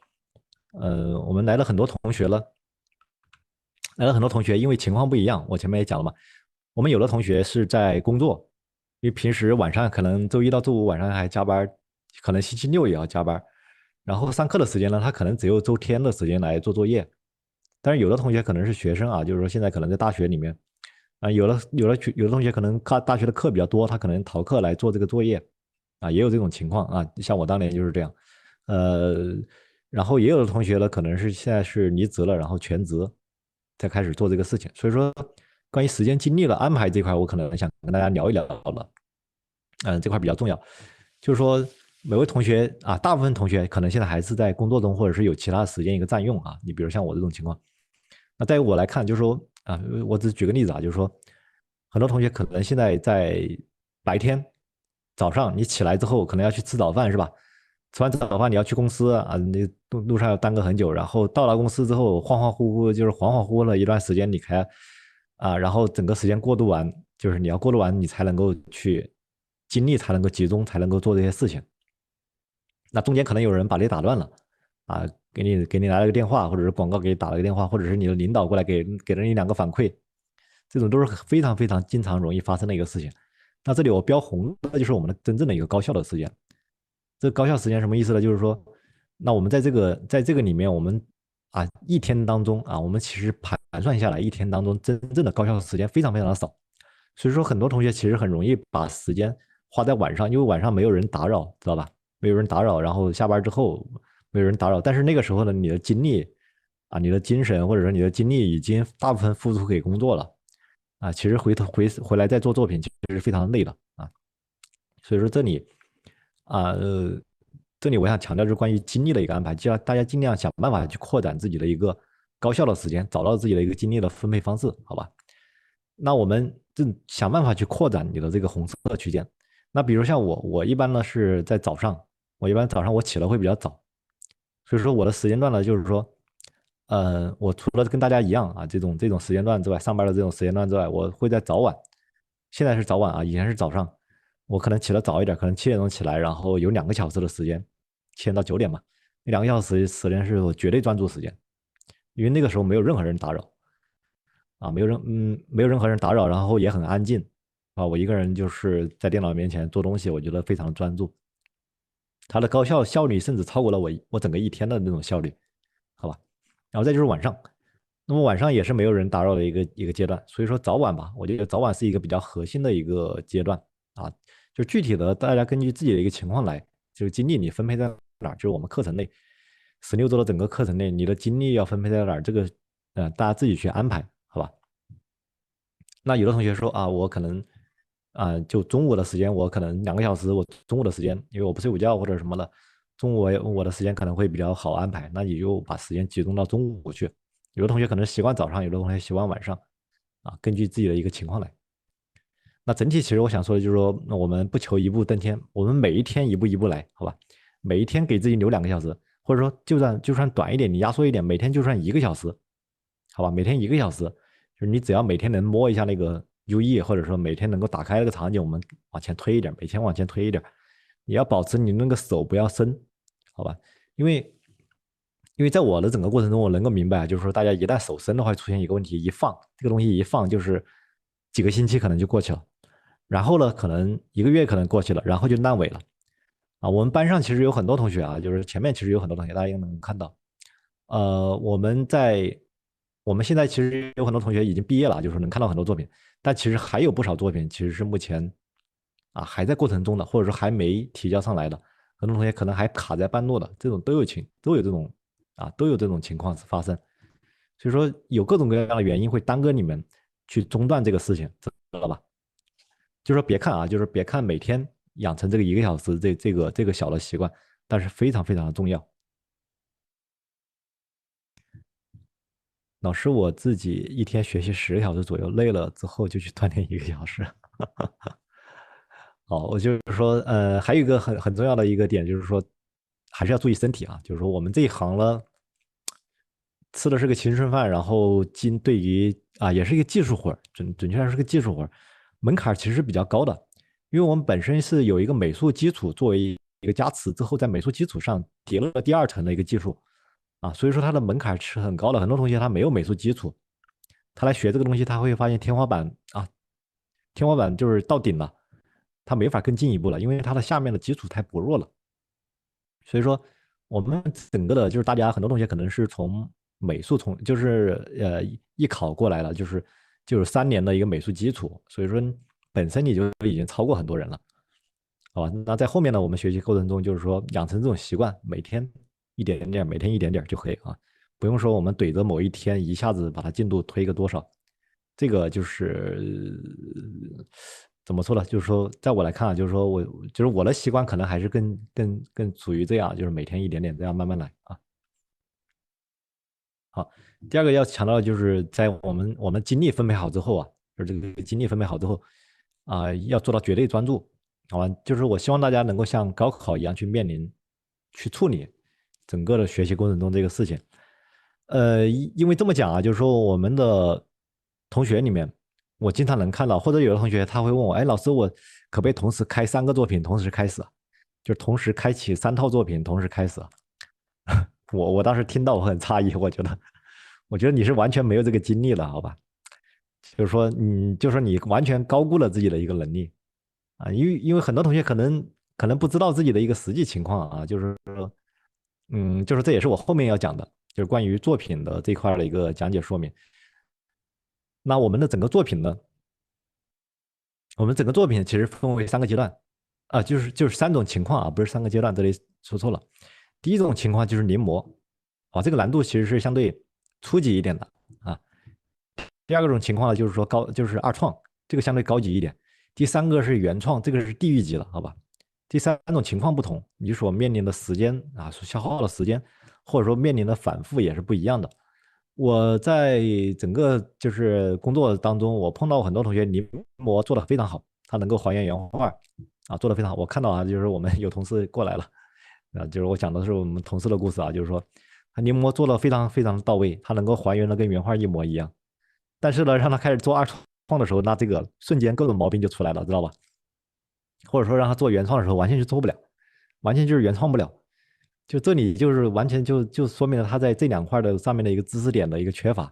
我们来了很多同学了，因为情况不一样，我前面也讲了嘛，我们有的同学是在工作，因为平时晚上可能周一到周五晚上还加班，可能星期六也要加班，然后上课的时间呢，他可能只有周天的时间来做作业，但是有的同学可能是学生啊，就是说现在可能在大学里面，有的同学可能大学的课比较多，他可能逃课来做这个作业，也有这种情况啊，像我当年就是这样，呃，然后也有的同学呢，可能是现在是离职了，然后全职才开始做这个事情，所以说关于时间精力的安排这块，我可能想跟大家聊一聊了，这块比较重要，就是说每位同学大部分同学可能现在还是在工作中，或者是有其他的时间一个占用啊，你比如像我这种情况。那在于我来看，就是说我只举个例子啊，就是说很多同学可能现在在白天早上你起来之后，可能要去吃早饭是吧？吃完早饭你要去公司你路上要耽搁很久，然后到了公司之后恍恍惚惚了一段时间，然后整个时间过渡完，就是你要过渡完，你才能够去精力才能够集中，才能够做这些事情。那中间可能有人把你打乱了啊，给你来了个电话，或者是广告给你打了个电话，或者是你的领导过来给了你两个反馈，这种都是非常非常经常容易发生的一个事情。那这里我标红的就是我们的真正的一个高效的时间。这个高效时间什么意思呢？就是说，那我们在这个里面，我们一天当中我们其实盘算下来，一天当中真正的高效的时间非常非常的少。所以说，很多同学其实很容易把时间花在晚上，因为晚上没有人打扰，知道吧？没有人打扰，然后下班之后没有人打扰，但是那个时候呢，你的精力你的精神或者说你的精力已经大部分付出给工作了其实回来再做作品，其实是非常累的所以说啊呃这里我想强调就是关于精力的一个安排，就要大家尽量想办法去扩展自己的一个高效的时间，找到自己的一个精力的分配方式，好吧？那我们就想办法去扩展你的这个红色区间。那比如像我一般呢是在早上，我一般早上我起来会比较早，所以说我的时间段呢就是说，我除了跟大家一样这种时间段之外，上班的这种时间段之外，我会在早晚，现在是早晚以前是早上，我可能起得早一点，可能7点钟起来，然后有2个小时的时间，7点到9点嘛，那2个小时时间是我绝对专注时间，因为那个时候没有任何人打扰。没有任何人打扰，然后也很安静我一个人就是在电脑面前做东西，我觉得非常专注，它的高效率甚至超过了我整个一天的那种效率，好吧？然后再就是晚上，那么晚上也是没有人打扰的一个阶段，所以说早晚吧，我觉得早晚是一个比较核心的一个阶段就具体的大家根据自己的一个情况来，就是精力你分配在哪儿，就是我们课程内16周的整个课程内，你的精力要分配在哪儿，这个大家自己去安排，好吧？那有的同学说我可能就中午的时间，我可能2个小时，我中午的时间，因为我不睡午觉或者什么的，中午我的时间可能会比较好安排，那你就把时间集中到中午去。有的同学可能习惯早上，有的同学习惯晚上根据自己的一个情况来。那整体其实我想说的就是说，那我们不求一步登天，我们每一天一步一步来，好吧？每一天给自己留2个小时，或者说就算短一点，你压缩一点，每天就算1个小时，好吧？每天1个小时，就是你只要每天能摸一下那个 UE，或者说每天能够打开那个场景，我们往前推一点，每天往前推一点，你要保持你那个手不要伸，好吧？因为在我的整个过程中，我能够明白就是说大家一旦手伸的话，出现一个问题，一放这个东西一放就是几个星期可能就过去了。然后呢，可能1个月可能过去了，然后就烂尾了我们班上其实有很多同学就是前面其实有很多同学，大家也能看到，我们现在其实有很多同学已经毕业了，就是能看到很多作品，但其实还有不少作品其实是目前还在过程中的，或者说还没提交上来的，很多同学可能还卡在半路的，这种都有这种情况发生，所以说有各种各样的原因会耽搁你们去中断这个事情，知道吧？就是说别看就是别看每天养成这个1个小时这个小的习惯，但是非常非常的重要。老师我自己一天学习10个小时左右，累了之后就去锻炼1个小时。好，我就是说，还有一个很重要的一个点就是说，还是要注意身体就是说我们这一行呢，吃的是个青春饭，然后对于也是一个技术活准确上是个技术活门槛其实是比较高的，因为我们本身是有一个美术基础作为一个加持之后，在美术基础上叠了第二层的一个技术啊，所以说它的门槛是很高的。很多同学他没有美术基础，他来学这个东西，他会发现天花板啊，天花板就是到顶了，他没法更进一步了，因为它的下面的基础太薄弱了。所以说，我们整个的就是大家很多同学可能是从美术就是艺考过来了，就是3年的一个美术基础，所以说本身你就已经超过很多人了，好吧？那在后面呢，我们学习过程中就是说养成这种习惯，每天一点点，每天一点点就可以啊，不用说我们怼着某一天一下子把它进度推个多少，这个就是怎么说呢？就是说，在我来看啊，就是说我的习惯可能还是更属于这样，就是每天一点点这样慢慢来啊。好，第二个要强调的就是在我们精力分配好之后啊，就是这个精力分配好之后啊，要做到绝对专注，好吧？就是我希望大家能够像高考一样去面临、去处理整个的学习过程中这个事情。因为这么讲啊，就是说我们的同学里面，我经常能看到，或者有的同学他会问我，哎，老师，我可不可以同时开3个作品同时开始啊？就是同时开启3套作品同时开始啊？我当时听到我很诧异，我觉得你是完全没有这个精力了，好吧？就是说你完全高估了自己的一个能力啊，因为很多同学可能不知道自己的一个实际情况啊，就是说，就是这也是我后面要讲的，就是关于作品的这块的一个讲解说明。那我们的整个作品呢，我们整个作品其实分为3个阶段啊，就是3种情况啊，不是3个阶段，这里说错了。第一种情况就是临摹，啊，这个难度其实是相对初级一点的啊。第二种情况呢，就是说就是二创，这个相对高级一点。第三个是原创，这个是地狱级了，好吧？第三种情况不同，你所面临的时间啊，所消耗的时间，或者说面临的反复也是不一样的。我在整个就是工作当中，我碰到很多同学临摹做的非常好，他能够还原原画啊，做的非常好。我看到啊，就是我们有同事过来了，啊，就是我讲的是我们同事的故事啊，就是说他临摹做的非常非常到位，他能够还原的跟原画一模一样。但是呢，让他开始做二创的时候，那这个瞬间各种毛病就出来了，知道吧？或者说让他做原创的时候，完全就做不了，完全就是原创不了。就这里就是完全就说明了他在这2块的上面的一个知识点的一个缺乏，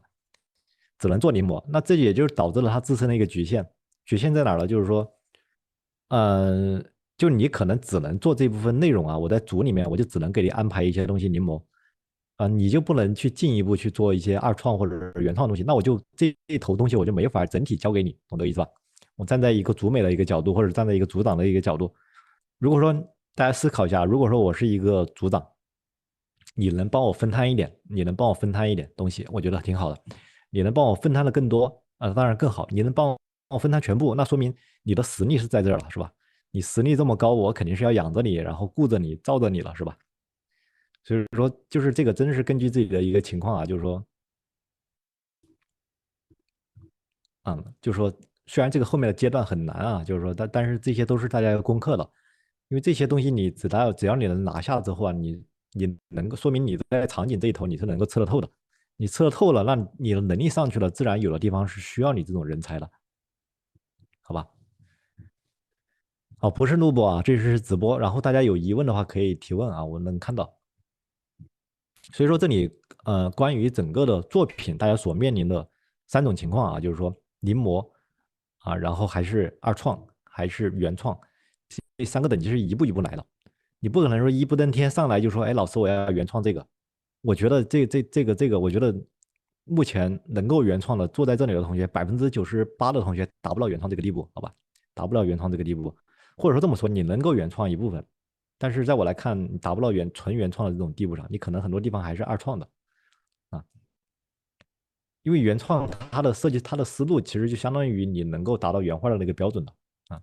只能做临摹。那这也就是导致了他自身的一个局限。局限在哪儿呢？就是说，嗯、就你可能只能做这部分内容啊，我在组里面我就只能给你安排一些东西临摹，你就不能去进一步去做一些二创或者是原创的东西，那我就这一头东西我就没法整体交给你，懂得意思吧？我站在一个组美的一个角度，或者站在一个组长的一个角度，如果说大家思考一下，如果说我是一个组长，你能帮我分摊一点，你能帮我分摊一点东西，我觉得挺好的。你能帮我分摊的更多，当然更好。你能帮我分摊全部，那说明你的实力是在这儿了，是吧？你实力这么高，我肯定是要养着你，然后顾着你，罩着你了，是吧？所以说，就是这个真是根据自己的一个情况啊，就是说，就是说，虽然这个后面的阶段很难啊，就是说，但是这些都是大家要攻克的，因为这些东西你只要你能拿下之后啊，你能够说明你在场景这一头你是能够吃得透的，你吃得透了，那你的能力上去了，自然有的地方是需要你这种人才的，好吧？好，不是录播啊，这是直播，然后大家有疑问的话可以提问啊，我能看到。所以说这里关于整个的作品，大家所面临的3种情况啊，就是说临摹啊，然后还是二创，还是原创，这3个等级是一步一步来的。你不可能说一步登天上来就说，哎，老师我要原创这个。我觉得这个，我觉得目前能够原创的坐在这里的同学98%的同学达不到原创这个地步，好吧？达不到原创这个地步，或者说这么说，你能够原创一部分，但是在我来看，你达不到纯原创的这种地步上，你可能很多地方还是二创的啊，因为原创它的设计它的思路其实就相当于你能够达到原画的那个标准的啊。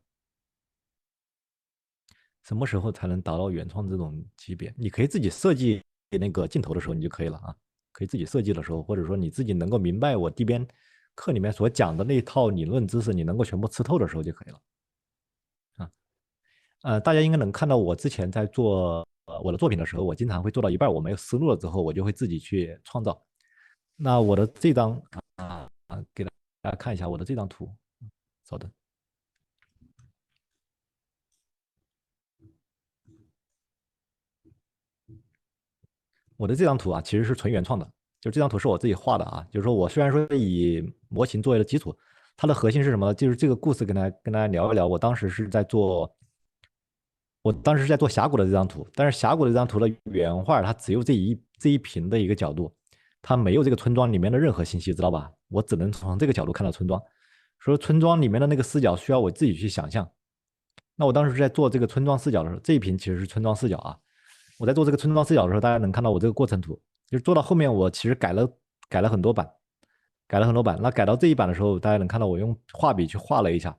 什么时候才能达到原创这种级别？你可以自己设计那个镜头的时候，你就可以了啊。可以自己设计的时候，或者说你自己能够明白我这边课里面所讲的那一套理论知识，你能够全部吃透的时候就可以了啊。大家应该能看到我之前在做我的作品的时候，我经常会做到一半我没有思路了之后，我就会自己去创造。那我的这张给大家看一下我的这张图，稍等。我的这张图啊，其实是纯原创的，就这张图是我自己画的啊。就是说我虽然说以模型作为了基础，它的核心是什么呢？就是这个故事跟大家聊一聊。我当时是在做峡谷的这张图，但是峡谷的这张图的原画它只有这一屏的一个角度，它没有这个村庄里面的任何信息，知道吧？我只能从这个角度看到村庄，所以村庄里面的那个视角需要我自己去想象。那我当时在做这个村庄视角的时候，这一屏其实是村庄视角啊。我在做这个村庄视角的时候，大家能看到我这个过程图，就是做到后面我其实改了很多版，改了很多版。那改到这一版的时候，大家能看到我用画笔去画了一下。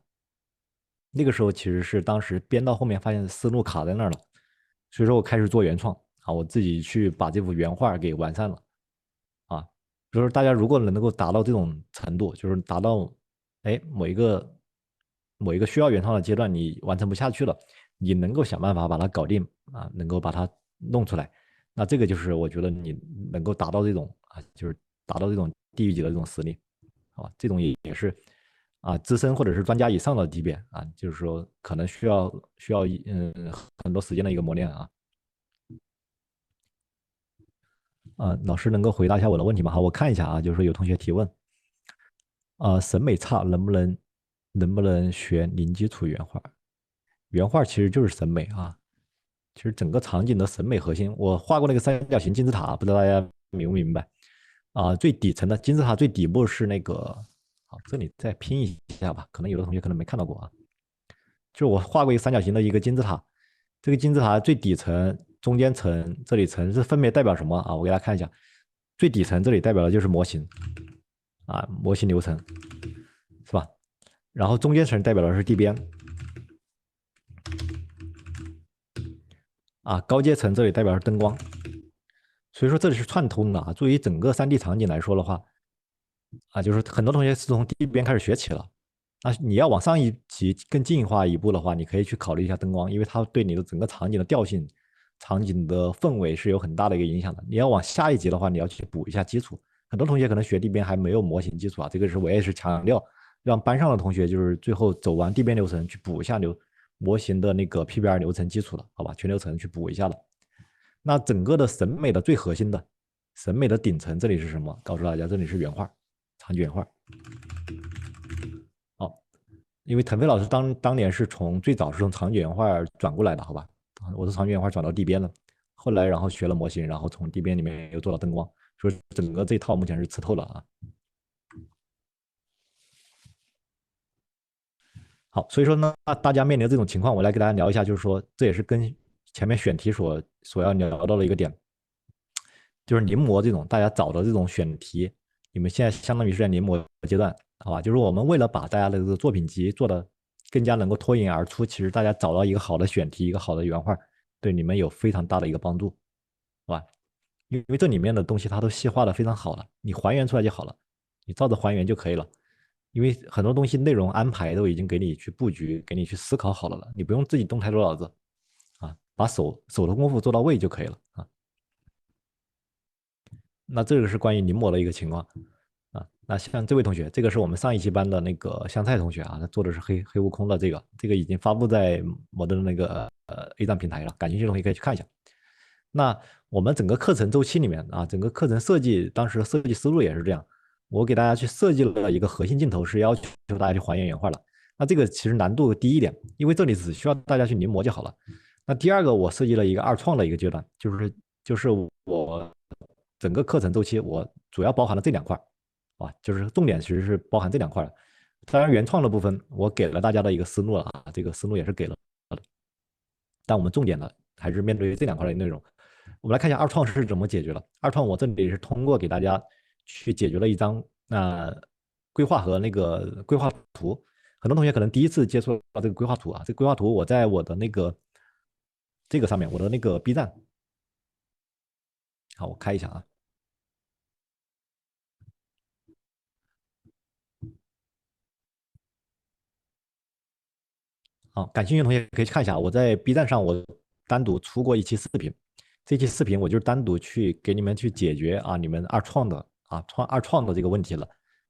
那个时候其实是当时编到后面发现思路卡在那儿了，所以说我开始做原创啊，我自己去把这幅原画给完善了啊。就是大家如果能够达到这种程度，就是达到某一个需要原创的阶段，你完成不下去了，你能够想办法把它搞定啊，能够把它弄出来，那这个就是我觉得你能够达到这种啊，就是达到这种地狱级的这种实力，好吧？这种也是啊资深或者是专家以上的级别啊，就是说可能需要很多时间的一个磨练啊。老师能够回答一下我的问题吗？好，我看一下啊，就是说有同学提问，审美差能不能学零基础原画？原画其实就是审美啊，其实整个场景的审美核心，我画过那个三角形金字塔，不知道大家明不明白啊？最底层的金字塔最底部是那个，好，这里再拼一下吧，可能有的同学可能没看到过啊，就是我画过一个三角形的一个金字塔，这个金字塔最底层、中间层、这里层是分别代表什么啊？我给大家看一下，最底层这里代表的就是模型啊，模型流程是吧？然后中间层代表的是地边啊，高阶层这里代表是灯光，所以说这里是串通的啊。作为整个3D 场景来说的话，啊，就是很多同学是从地边开始学起了。那你要往上一级更进化一步的话，你可以去考虑一下灯光，因为它对你的整个场景的调性、场景的氛围是有很大的一个影响的。你要往下一级的话，你要去补一下基础。很多同学可能学地边还没有模型基础啊，这个是我也是强调，让班上的同学就是最后走完地边流程去补一下模型的那个 PBR 流程基础了，好吧？全流程去补一下了。那整个的审美的最核心的审美的顶层，这里是什么？告诉大家，这里是原画，场景原画。好，因为腾飞老师当年是最早是从场景原画转过来的，好吧？我是场景原画转到地边了，后来然后学了模型，然后从地边里面又做到灯光，所以整个这一套目前是吃透了啊。好，所以说呢，大家面临的这种情况，我来给大家聊一下，就是说这也是跟前面选题所要聊到的一个点，就是临摹这种大家找的这种选题，你们现在相当于是在临摹阶段，好吧？就是我们为了把大家的这个作品集做的更加能够脱颖而出，其实大家找到一个好的选题，一个好的原画，对你们有非常大的一个帮助，好吧？因为这里面的东西它都细化的非常好了，你还原出来就好了，你照着还原就可以了。因为很多东西内容安排都已经给你去布局，给你去思考好了，你不用自己动太多脑子啊，把手的功夫做到位就可以了啊。那这个是关于临摹的一个情况啊。那像这位同学，这个是我们上一期班的那个香菜同学啊，他做的是黑悟空的这个已经发布在我的那个A 站平台了，感兴趣的同学可以去看一下。那我们整个课程周期里面啊，整个课程设计当时设计思路也是这样，我给大家去设计了一个核心镜头，是要求大家去还原原画的。那这个其实难度低一点，因为这里只需要大家去临摹就好了。那第二个，我设计了一个二创的一个阶段，就是我整个课程周期我主要包含了这两块，啊，就是重点其实是包含这两块的。当然，原创的部分我给了大家的一个思路了啊，这个思路也是给了的，但我们重点的还是面对这两块的内容。我们来看一下二创是怎么解决的。二创我这里是通过给大家去解决了一张规划和那个规划图。很多同学可能第一次接触到这个规划图啊，这个规划图我在我的那个这个上面，我的那个 B 站，好，我开一下啊。好，感兴趣的同学可以去看一下，我在 B 站上我单独出过一期视频，这期视频我就是单独去给你们去解决你们二创的这个问题了，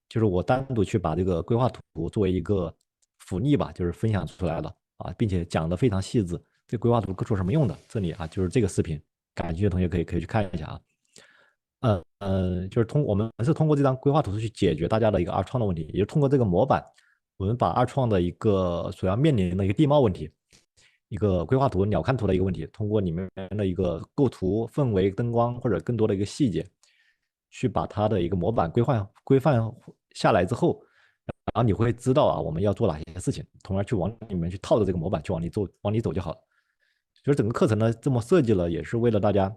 就是我单独去把这个规划图作为一个福利吧，就是分享出来了并且讲的非常细致，这规划图做什么用的，这里就是这个视频，感兴趣的同学可以去看一下啊。就是我们是通过这张规划图去解决大家的一个二创的问题，也就是通过这个模板，我们把二创的一个所要面临的一个地貌问题，一个规划图、鸟瞰图的一个问题，通过里面的一个构图、氛围、灯光或者更多的一个细节，去把它的一个模板规范下来之后，然后你会知道啊我们要做哪些事情，从而去往里面去套着这个模板去往里走就好了。就是整个课程呢这么设计了，也是为了大家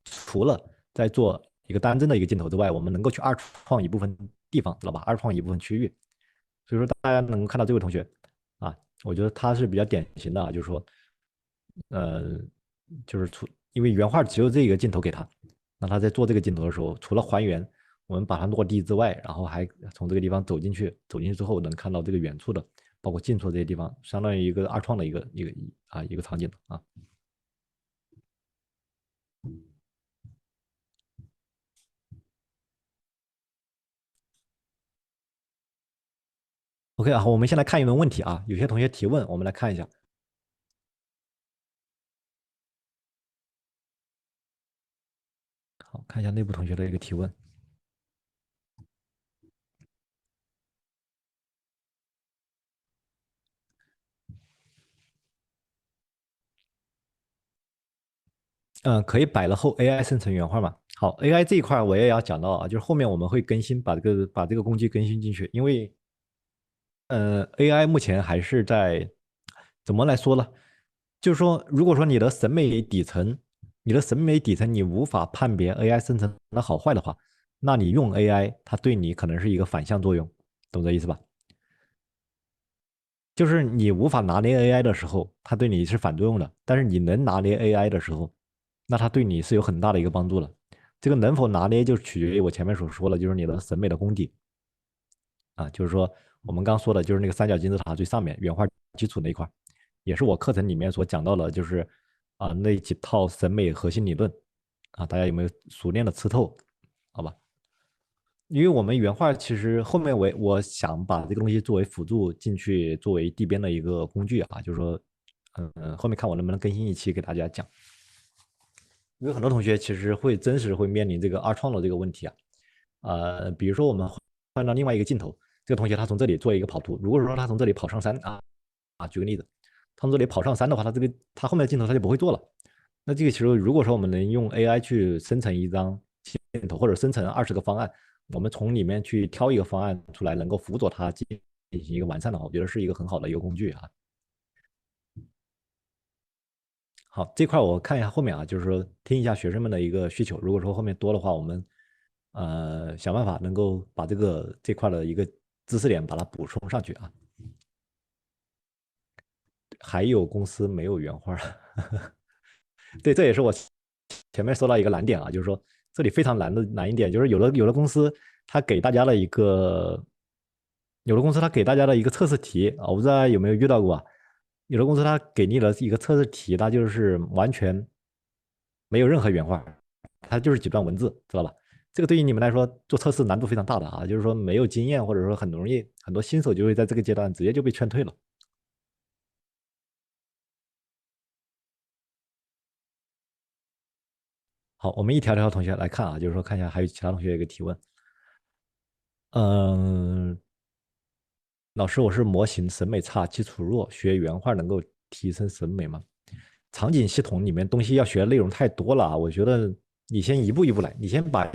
除了在做一个单帧的一个镜头之外，我们能够去二创一部分地方，知道吧？二创一部分区域。所以说大家能够看到这位同学啊，我觉得他是比较典型的啊，就是说，呃，就是因为原画只有这个镜头给他，那他在做这个镜头的时候，除了还原我们把它落地之外，然后还从这个地方走进去之后能看到这个远处的，包括近处这些地方，相当于一个二创的一个场景啊。OK 啊，我们先来看一轮问题啊，有些同学提问，我们来看一下。好，看一下内部同学的一个提问。可以摆了后 AI 生成原画吗？好，AI 这一块我也要讲到啊，就是后面我们会更新，把这个工具更新进去，因为AI 目前还是在怎么来说呢？就是说，如果说你的审美底层你无法判别 AI 生成的好坏的话，那你用 AI 它对你可能是一个反向作用，懂这意思吧？就是你无法拿捏 AI 的时候，它对你是反作用的；但是你能拿捏 AI 的时候，那它对你是有很大的一个帮助的。这个能否拿捏，就取决于我前面所说的，就是你的审美的功底啊。就是说，我们刚说的，就是那个三角金字塔最上面原画基础那一块，也是我课程里面所讲到的，就是那几套审美核心理论啊，大家有没有熟练的吃透？好吧？因为我们原画其实后面我想把这个东西作为辅助进去，作为地编的一个工具啊，就是说，后面看我能不能更新一期给大家讲。因为很多同学其实真实会面临这个二创的这个问题啊，比如说我们换到另外一个镜头，这个同学他从这里做一个跑图，如果说他从这里跑上山举个例子，他从这里跑上山的话，他后面的镜头他就不会做了。那这个其实如果说我们能用 AI 去生成一张镜头，或者生成20个方案，我们从里面去挑一个方案出来，能够辅佐它进行一个完善的话，我觉得是一个很好的一个工具啊。好，这块我看一下后面啊，就是说听一下学生们的一个需求。如果说后面多的话，我们想办法能够把这块的一个知识点把它补充上去啊。还有公司没有原画，对，这也是我前面说到一个难点啊，就是说这里非常难一点，就是有的公司它给大家的一个，有的公司它给大家的一个测试题啊，我不知道大家有没有遇到过啊？有的公司它给你的一个测试题，它就是完全没有任何原画，它就是几段文字，知道吧？这个对于你们来说做测试难度非常大的啊，就是说没有经验或者说很容易很多新手就会在这个阶段直接就被劝退了。好，我们一条条同学来看啊，就是说看一下还有其他同学有一个提问。嗯，老师，我是模型审美差，基础弱，学原画能够提升审美吗？场景系统里面东西要学的内容太多了啊，我觉得你先一步一步来，你先把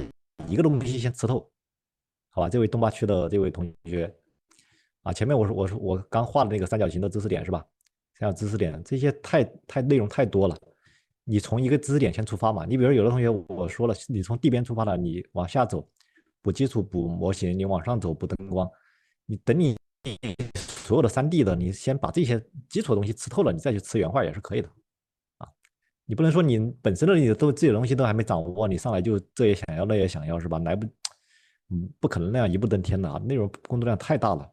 一个东西先吃透，好吧？这位东八区的这位同学啊，前面我刚画的那个三角形的知识点是吧？三角知识点这些太内容太多了，你从一个知识点先出发嘛。你比如有的同学我说了，你从地边出发了，你往下走，补基础补模型，你往上走补灯光，等你所有的3D 的，你先把这些基础的东西吃透了，你再去吃原画也是可以的啊。你不能说你本身的自己的东西都还没掌握，你上来就这也想要那也想要是吧？不可能那样一步登天的啊，内容工作量太大了，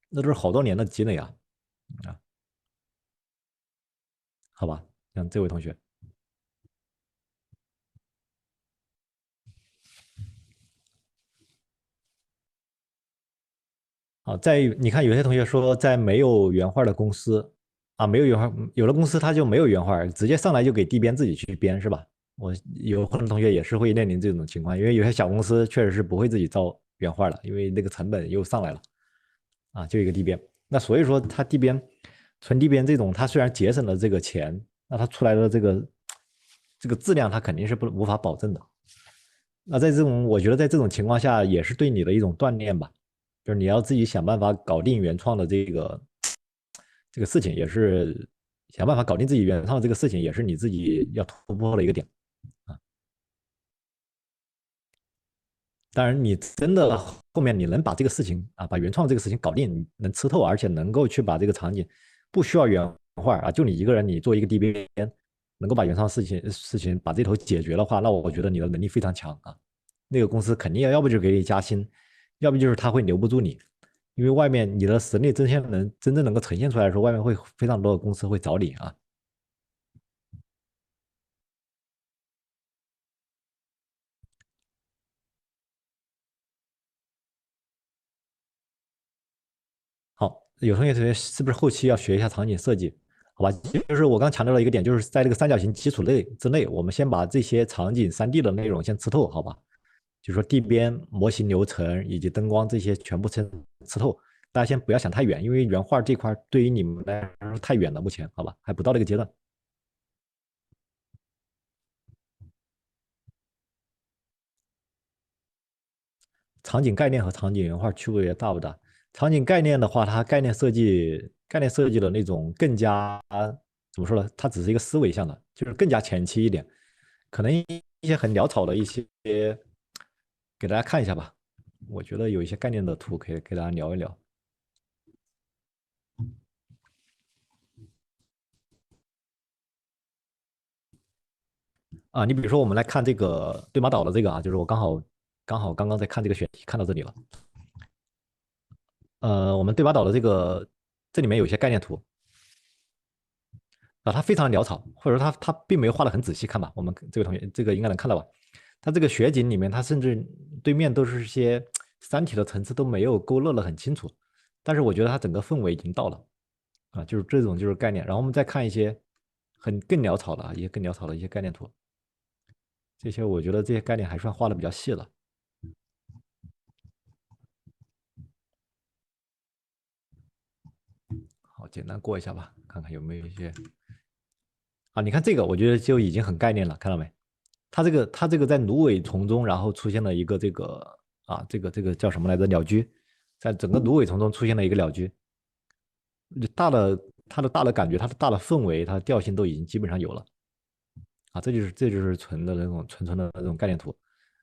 那都是好多年的积累啊，好吧？像这位同学，好，你看有些同学说在没有原画的公司啊，没有原画，有的公司它就没有原画，直接上来就给地编自己去编是吧？我有很多同学也是会面临这种情况，因为有些小公司确实是不会自己造原画的，因为那个成本又上来了啊，就一个地边。那所以说它地边纯地边这种，它虽然节省了这个钱，那它出来的这个质量，它肯定是无法保证的。那在这种，我觉得在这种情况下，也是对你的一种锻炼吧，就是你要自己想办法搞定原创的这个事情，也是想办法搞定自己原创的这个事情，也是你自己要突破的一个点啊。当然，你真的后面你能把这个事情啊，把原创这个事情搞定，能吃透，而且能够去把这个场景不需要原画啊，就你一个人，你做一个 DB，能够把原创事情把这头解决的话，那我觉得你的能力非常强啊。那个公司肯定要不就给你加薪，要不就是他会留不住你，因为外面你的实力真正能够呈现出来的时候，外面会非常多的公司会找你啊。好，有同学是不是后期要学一下场景设计？好吧，就是我刚强调了一个点，就是在这个三角形基础之内，我们先把这些场景3D 的内容先吃透，好吧？就是说地边、模型流程以及灯光这些全部吃透。大家先不要想太远，因为原画这块对于你们来说太远了，目前好吧，还不到那个阶段。场景概念和场景原画区别大不大？场景概念的话，它概念设计的那种更加怎么说呢？它只是一个思维上的，就是更加前期一点，可能一些很潦草的一些，给大家看一下吧。我觉得有一些概念的图可以给大家聊一聊啊。你比如说，我们来看这个对马岛的这个啊，就是我刚好刚刚在看这个选题，看到这里了。我们对马岛的这里面有一些概念图，啊，它非常潦草，或者说它并没有画的很仔细，看吧，我们这位同学这个应该能看到吧？它这个雪景里面，它甚至对面都是一些山体的层次都没有勾勒的很清楚，但是我觉得它整个氛围已经到了啊，就是这种就是概念。然后我们再看一些更潦草的啊，一些更潦草的一些概念图，这些我觉得这些概念还算画的比较细了。好，简单过一下吧，看看有没有一些啊，你看这个，我觉得就已经很概念了，看到没？它这个在芦苇丛中，然后出现了一个这个叫什么来着？鸟居，在整个芦苇丛中出现了一个鸟居，就它的感觉，它的大的氛围，它的调性都已经基本上有了啊，这就是纯的那种概念图，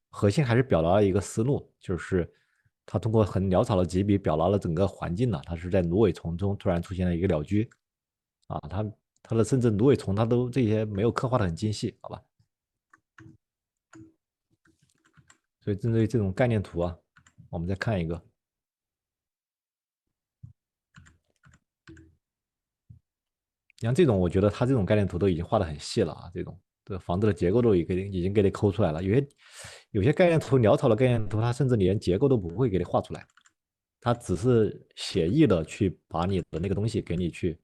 核心还是表达了一个思路，就是它通过很潦草的几笔表达了整个环境呢，它是在芦苇丛中突然出现了一个鸟居啊，它的甚至芦苇丛它都这些没有刻画的很精细，好吧？所以针对这种概念图啊，我们再看一个，像这种，我觉得它这种概念图都已经画的很细了啊，这种这房子的结构都已经给你抠出来了。有些概念图潦草的概念图，它甚至连结构都不会给你画出来，它只是写意的去把你的那个东西给你去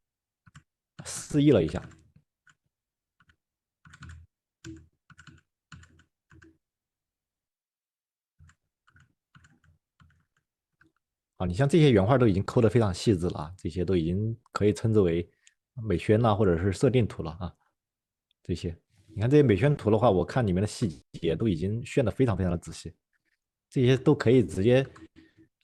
示意了一下啊。你像这些原画都已经抠的非常细致了啊，这些都已经可以称之为美宣呐、或者是设定图了啊。这些你看这些美宣图的话，我看里面的细节都已经炫的非常非常的仔细。这些都可以直接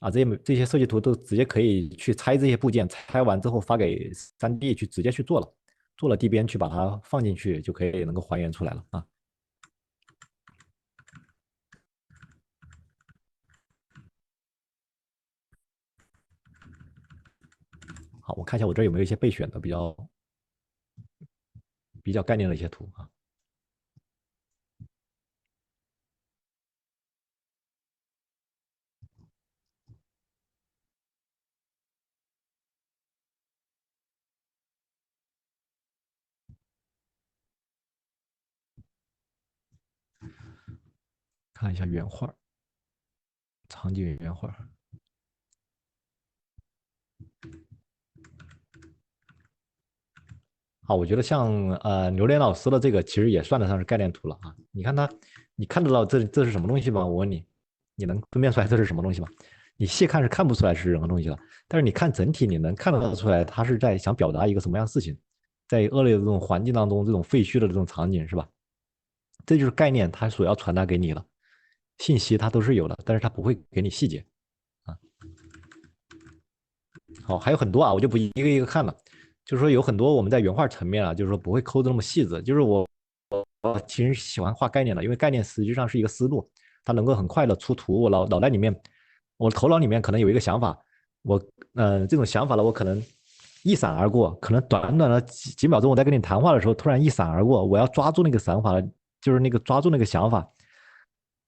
啊，这些设计图都直接可以去拆这些部件，拆完之后发给3D 去直接去做了，做了地边去把它放进去，就可以能够还原出来了啊。好，我看一下我这有没有一些备选的比较概念的一些图啊，看一下原画，场景原画。好，我觉得像榴莲老师的这个其实也算得上是概念图了啊。你看它，你看得到这是什么东西吗？我问你，你能分辨出来这是什么东西吗？你细看是看不出来是什么东西的，但是你看整体，你能看得出来，它是在想表达一个什么样的事情，在恶劣的这种环境当中，这种废墟的这种场景是吧？这就是概念，它所要传达给你的信息，它都是有的，但是它不会给你细节啊。好，还有很多啊，我就不一个一个看了。就是说有很多我们在原画层面啊，就是说不会抠的那么细致。就是我其实喜欢画概念的，因为概念实际上是一个思路，它能够很快的出图。我脑袋里面，我头脑里面可能有一个想法，我这种想法呢，我可能一闪而过，可能短短的几秒钟，我在跟你谈话的时候突然一闪而过，我要抓住那个想法，就是那个抓住那个想法，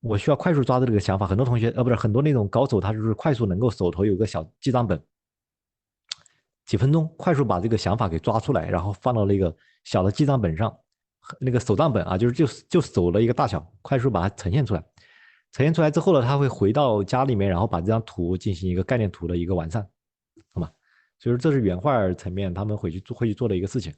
我需要快速抓住这个想法。很多同学不是很多那种高手，他就是快速能够手头有个小记账本，几分钟快速把这个想法给抓出来，然后放到那个小的记账本上，那个手账本啊，就手的一个大小，快速把它呈现出来。呈现出来之后呢，他会回到家里面，然后把这张图进行一个概念图的一个完善，好吗？所以说这是原画层面他们会去做的一个事情。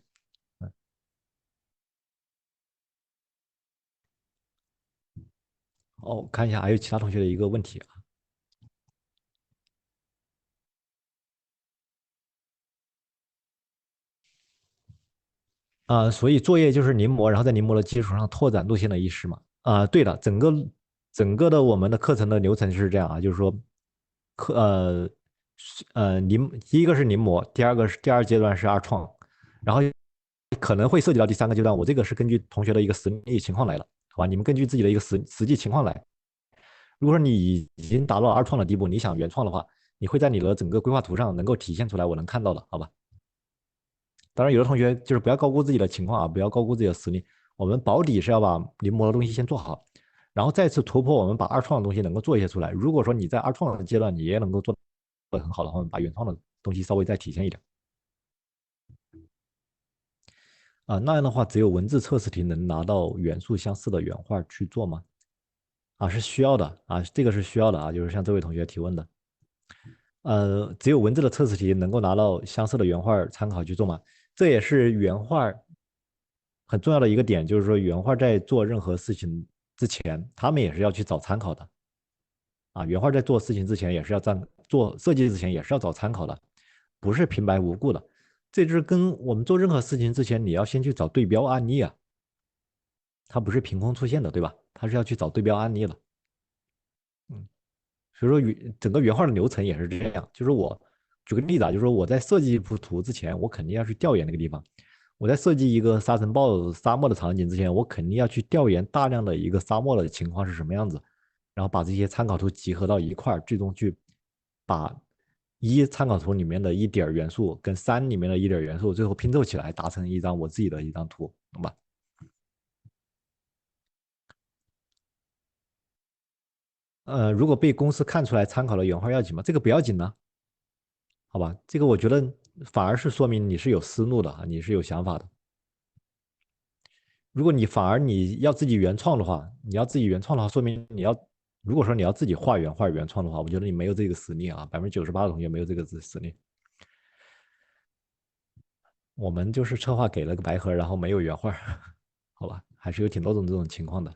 哦，看一下还有其他同学的一个问题啊。所以作业就是临摹，然后在临摹的基础上拓展路线的意识嘛。对的，整个的我们的课程的流程是这样啊，就是说课第一个是临摹，第二阶段是二创，然后可能会涉及到第三个阶段。我这个是根据同学的一个实际情况来的，好吧？你们根据自己的一个实际情况来。如果说你已经达到了二创的地步，你想原创的话，你会在你的整个规划图上能够体现出来，我能看到的，好吧？当然，有的同学就是不要高估自己的情况啊，不要高估自己的实力。我们保底是要把临摹的东西先做好，然后再次突破，我们把二创的东西能够做一些出来。如果说你在二创的阶段你也能够做得很好的话，我们把原创的东西稍微再体现一点那样的话，只有文字测试题能拿到元素相似的原画去做吗？是需要的啊，这个是需要的啊，就是像这位同学提问的。只有文字的测试题能够拿到相似的原画参考去做吗？这也是原画很重要的一个点，就是说原画在做任何事情之前，他们也是要去找参考的原画在做事情之前也是要做设计之前也是要找参考的，不是平白无故的。这就是跟我们做任何事情之前，你要先去找对标案例啊，它不是凭空出现的，对吧？它是要去找对标案例的。嗯。所以说整个原画的流程也是这样，就是我举个例子就是说我在设计一幅图之前，我肯定要去调研那个地方。我在设计一个沙尘暴沙漠的场景之前，我肯定要去调研大量的一个沙漠的情况是什么样子，然后把这些参考图集合到一块儿，最终去把参考图里面的一点元素跟三里面的一点元素最后拼凑起来，达成一张我自己的一张图，懂吧？如果被公司看出来参考了原画要紧吗？这个不要紧呢，好吧，这个我觉得反而是说明你是有思路的你是有想法的。如果你反而你要自己原创的话，说明如果说你要自己画原创的话，我觉得你没有这个实力98%的同学没有这个实力。我们就是策划给了个白盒，然后没有原画，好吧，还是有挺多种这种情况的。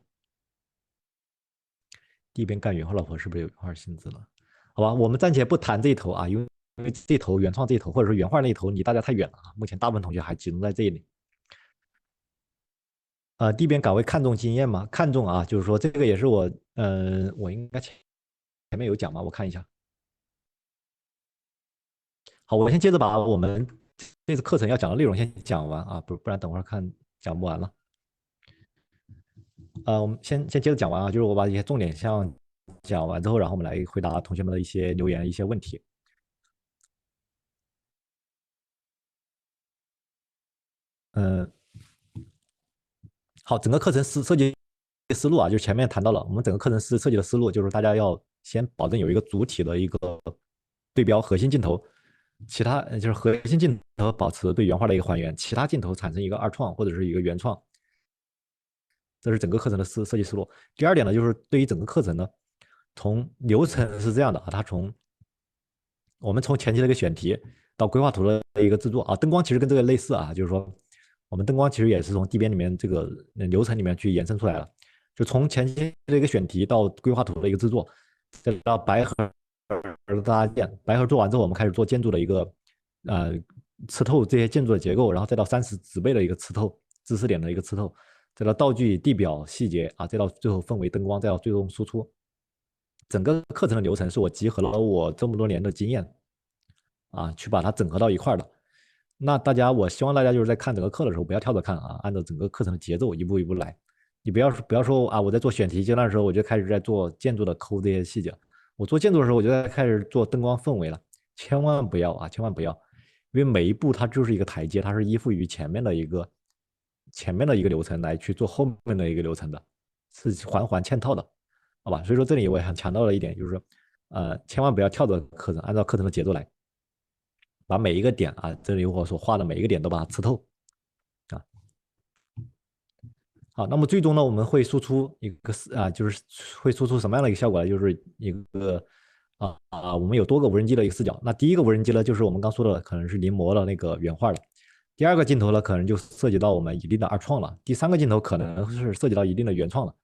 第一边干原画老婆是不是有原画薪资了？好吧，我们暂且不谈这一头因为这头原创这一头，或者说原画那一头离大家太远了目前大部分同学还集中在这里。地边岗位看重经验吗？看重就是说这个也是我应该前面有讲吗？我看一下。好，我先接着把我们这次课程要讲的内容先讲完不然等会儿看讲不完了。我们先接着讲完就是我把一些重点项讲完之后，然后我们来回答同学们的一些留言、一些问题。嗯，好，整个课程设计思路就是前面谈到了，我们整个课程设计的思路就是大家要先保证有一个主体的一个对标核心镜头，其他就是核心镜头保持对原画的一个还原，其他镜头产生一个二创或者是一个原创，这是整个课程的设计思路。第二点呢，就是对于整个课程呢，从流程是这样的我们从前期的一个选题到规划图的一个制作灯光其实跟这个类似就是说我们灯光其实也是从 DBM 里面这个流程里面去延伸出来的，就从前期的一个选题到规划图的一个制作，再到白盒的搭建，白盒做完之后，我们开始做建筑的一个吃透这些建筑的结构，然后再到30植被的一个吃透，知识点的一个吃透，再到道具、地表细节啊，再到最后氛围、灯光，再到最终输出。整个课程的流程是我集合了我这么多年的经验啊，去把它整合到一块的。那大家，我希望大家就是在看整个课的时候，不要跳着看啊，按照整个课程的节奏一步一步来。你不要说啊，我在做选题阶段的时候，我就开始在做建筑的抠这些细节。我做建筑的时候，我就在开始做灯光氛围了。千万不要啊，千万不要，因为每一步它就是一个台阶，它是依附于前面的一个流程来去做后面的一个流程的，是环环嵌套的，好吧？所以说这里我也很强调了一点，就是说，千万不要跳着课程，按照课程的节奏来。把每一个点啊，这里我所画的每一个点都把它吃透啊。好，那么最终呢，我们会输出一个就是会输出什么样的一个效果呢？就是一个我们有多个无人机的一个视角。那第一个无人机呢，就是我们刚说的，可能是临摹的那个原画的。第二个镜头呢，可能就涉及到我们一定的二创了。第三个镜头可能是涉及到一定的原创了。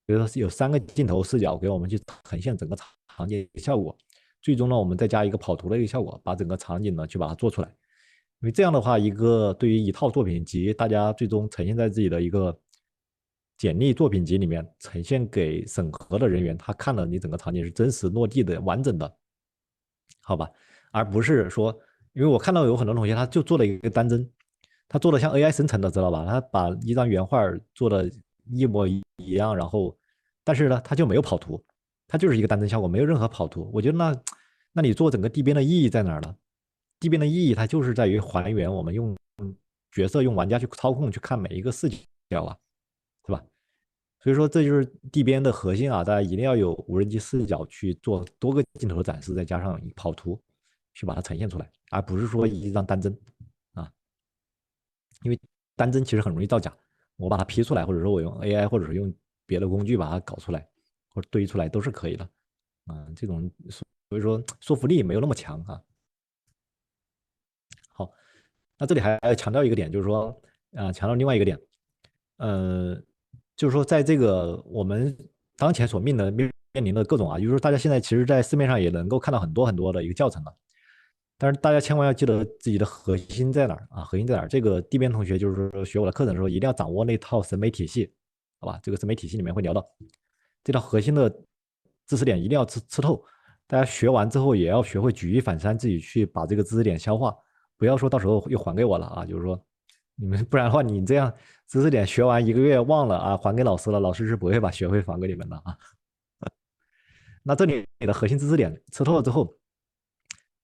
比如说有3个镜头视角给我们去呈现整个场景效果。最终呢，我们再加一个跑图的一个效果，把整个场景呢去把它做出来。因为这样的话，对于一套作品集，大家最终呈现在自己的一个简历作品集里面，呈现给审核的人员，他看了你整个场景是真实落地的、完整的，好吧？而不是说，因为我看到有很多同学他就做了一个单帧，他做的像 AI 生成的，知道吧？他把一张原画做的一模一样，然后，但是呢，他就没有跑图，它就是一个单帧效果，没有任何跑图。我觉得那你做整个地边的意义在哪儿呢？地边的意义它就是在于还原我们用角色用玩家去操控去看每一个视角啊，是吧？所以说这就是地边的核心啊，大家一定要有无人机视角去做多个镜头的展示，再加上跑图去把它呈现出来，而不是说一张单帧啊，因为单帧其实很容易造假，我把它 P 出来，或者说我用 AI 或者是用别的工具把它搞出来或者堆出来都是可以的啊，这种所以说说服力没有那么强啊。好，那这里还要强调一个点，就是说强调另外一个点，呃，就是说在这个我们当前所面临的各种就是说大家现在其实在市面上也能够看到很多很多的一个教程了，但是大家千万要记得自己的核心在哪儿啊？核心在哪儿？这个地边同学就是说学我的课程的时候，一定要掌握那套审美体系，好吧？这个审美体系里面会聊到这套核心的知识点，一定要吃透。大家学完之后也要学会举一反三，自己去把这个知识点消化，不要说到时候又还给我了啊！就是说你们不然的话，你这样知识点学完1个月忘了啊，还给老师了，老师是不会把学费还给你们的啊。那这里你的核心知识点吃透了之后，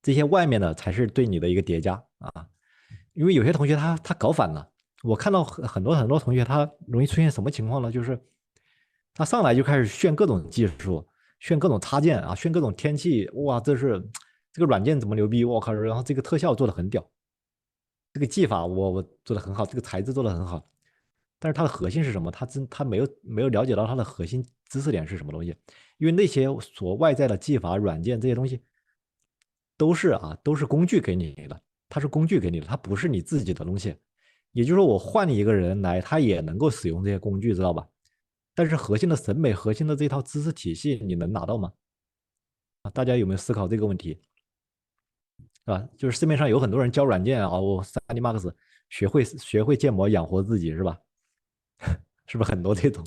这些外面的才是对你的一个叠加啊。因为有些同学他搞反了，我看到很多同学他容易出现什么情况呢？就是他上来就开始炫各种技术，炫各种插件啊，炫各种天气，哇，这个软件怎么牛逼？我靠，然后这个特效做的很屌，这个技法我做的很好，这个材质做的很好，但是它的核心是什么？他没有了解到它的核心知识点是什么东西，因为那些所外在的技法、软件这些东西都是工具给你的，它是工具给你的，它不是你自己的东西。也就是说，我换一个人来，他也能够使用这些工具，知道吧？但是核心的审美、核心的这套知识体系，你能拿到吗？大家有没有思考这个问题？是吧？就是市面上有很多人教软件啊，我 3D Max 学会建模养活自己是吧？是不是很多这种？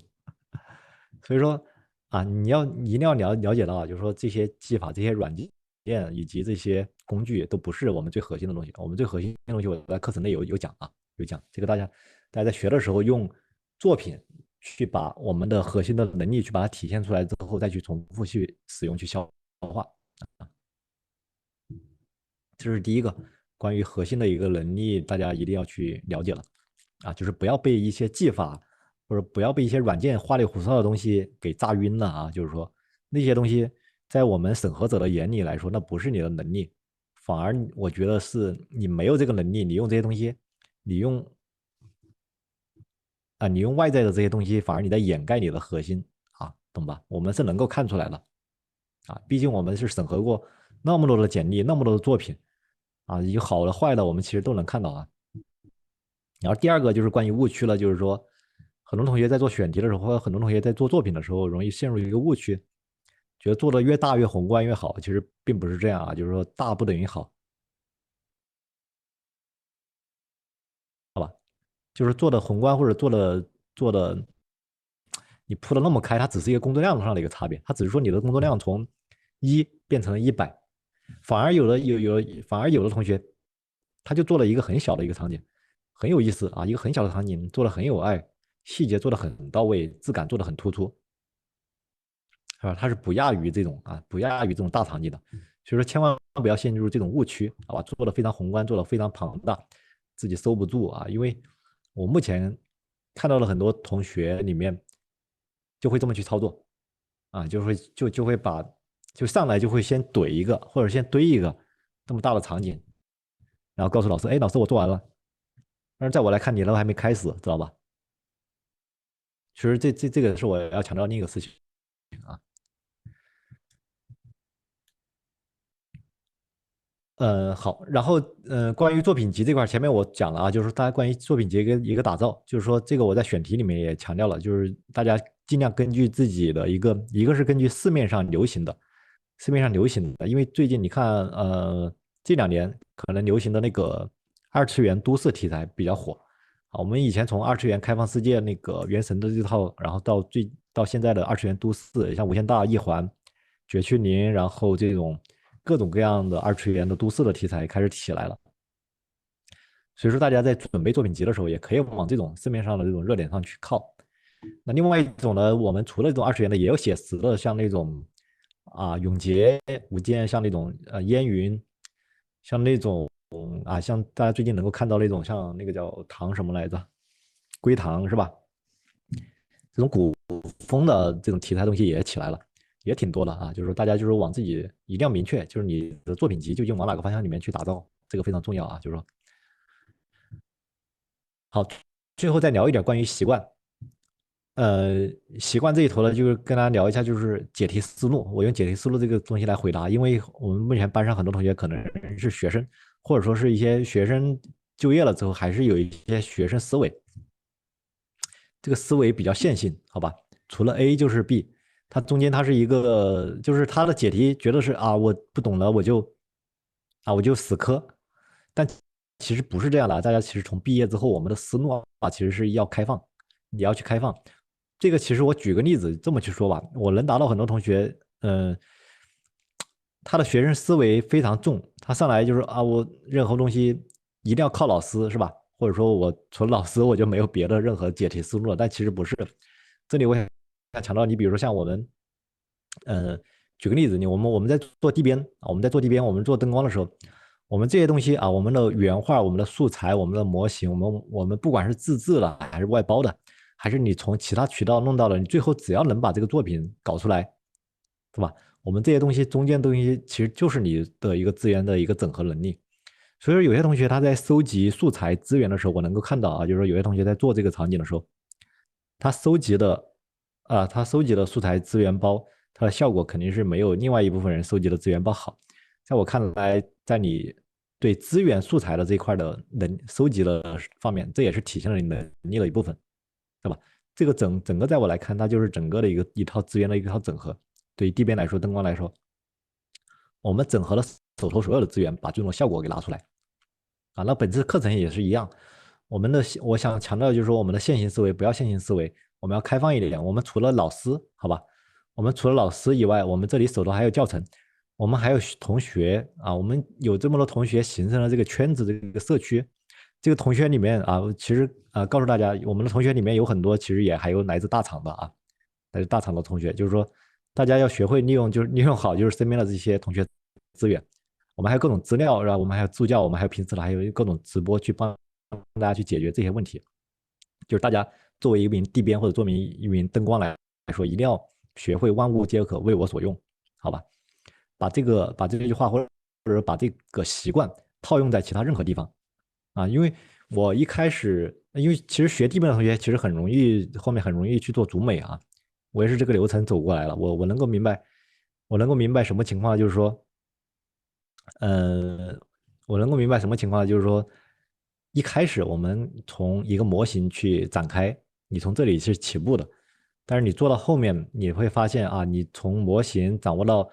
所以说你一定要了解到就是说这些技法、这些软件以及这些工具都不是我们最核心的东西。我们最核心的东西，我在课程内有讲有讲这个大家在学的时候用作品去把我们的核心的能力去把它体现出来之后，再去重复去使用去消化。这是第一个关于核心的一个能力，大家一定要去了解了就是不要被一些技法或者不要被一些软件花里胡哨的东西给炸晕了就是说那些东西在我们审核者的眼里来说，那不是你的能力，反而我觉得是你没有这个能力，你用这些东西，你用你用外在的这些东西，反而你在掩盖你的核心懂吧？我们是能够看出来的毕竟我们是审核过那么多的简历，那么多的作品有好的坏的，我们其实都能看到然后第二个就是关于误区了，就是说很多同学在做选题的时候，或者很多同学在做作品的时候，容易陷入一个误区，觉得做的越大越宏观越好，其实并不是这样啊，就是说大不等于好，好吧？就是做的宏观或者做的你铺的那么开，它只是一个工作量上的一个差别，它只是说你的工作量从变成了100，反而有的同学他就做了一个很小的一个场景，很有意思啊，一个很小的场景做的很有爱，细节做的很到位，质感做的很突出，是吧？它是不亚于这种不亚于这种大场景的，所以说千万不要陷入这种误区，好吧？做的非常宏观，做的非常庞大，自己收不住啊，因为我目前看到了很多同学里面就会这么去操作啊，就会就上来就会先怼一个或者先堆一个这么大的场景，然后告诉老师，哎，老师我做完了，但是在我来看你都还没开始，知道吧？其实这个是我要强调另一个事情啊。好，然后关于作品集这块前面我讲了啊，就是大家关于作品集一个打造，就是说这个我在选题里面也强调了，就是大家尽量根据自己的一个是根据市面上流行的，因为最近你看这2年可能流行的那个二次元都市题材比较火啊，我们以前从二次元开放世界那个原神的这套，然后到现在的二次元都市，像无限大、一环、绝区零，然后这种各种各样的二次元的都市的题材开始起来了。所以说，大家在准备作品集的时候，也可以往这种市面上的这种热点上去靠。那另外一种呢，我们除了这种二次元的，也有写实的，像那种永劫无间，像那种烟云，像那种像大家最近能够看到那种像那个叫唐什么来着，归唐是吧？这种古风的这种题材东西也起来了，也挺多的啊。就是说大家就是往自己一定要明确，就是你的作品集究竟往哪个方向里面去打造，这个非常重要啊。就是说，好，最后再聊一点关于习惯。习惯这一头呢，就是跟大家聊一下，就是解题思路。我用解题思路这个东西来回答，因为我们目前班上很多同学可能是学生，或者说是一些学生就业了之后，还是有一些学生思维，这个思维比较线性，好吧？除了 A 就是 B，它中间它是一个，就是它的解题觉得是我不懂了，我就死磕，但其实不是这样的，大家其实从毕业之后，我们的思路其实是要开放，你要去开放。这个其实我举个例子这么去说吧，我能达到很多同学，他的学生思维非常重，他上来就是我任何东西一定要靠老师，是吧？或者说我除了老师我就没有别的任何解题思路了，但其实不是。这里我想强调，你比如说像我们，举个例子，我们在做地边我们在做地边，我们做灯光的时候，我们这些东西我们的原画、我们的素材、我们的模型，我们不管是自制的还是外包的，还是你从其他渠道弄到的，你最后只要能把这个作品搞出来，对吧？我们这些东西中间东西其实就是你的一个资源的一个整合能力。所以说，有些同学他在收集素材资源的时候，我能够看到就是说有些同学在做这个场景的时候，他收集的素材资源包，它的效果肯定是没有另外一部分人收集的资源包好。在我看来，在你对资源素材的这一块的收集的方面，这也是体现了你能力的一部分，对吧？这个整个在我来看，它就是整个的一套资源的一套整合。对于地边来说，灯光来说，我们整合了手头所有的资源，把最终效果给拿出来那本次课程也是一样，我想强调的就是说，我们的线性思维不要线性思维，我们要开放一点。我们除了老师，好吧，我们除了老师以外，我们这里手头还有教程，我们还有同学我们有这么多同学形成了这个圈子，这个社区。这个同学里面其实告诉大家，我们的同学里面有很多其实也还有来自大厂的来自大厂的同学，就是说大家要学会利用，就是利用好就是身边的这些同学资源。我们还有各种资料，然后我们还有助教，我们还有平时的还有各种直播去帮大家去解决这些问题。就是大家作为一名地编或者作为一名灯光来说，一定要学会万物皆可为我所用，好吧？把这句话或者把这个习惯套用在其他任何地方因为我一开始，因为其实学地面的同学其实很容易后面很容易去做主美我也是这个流程走过来了，我能够明白什么情况，就是说，呃，我能够明白什么情况，就是说，一开始我们从一个模型去展开，你从这里是起步的，但是你做到后面，你会发现啊，你从模型掌握到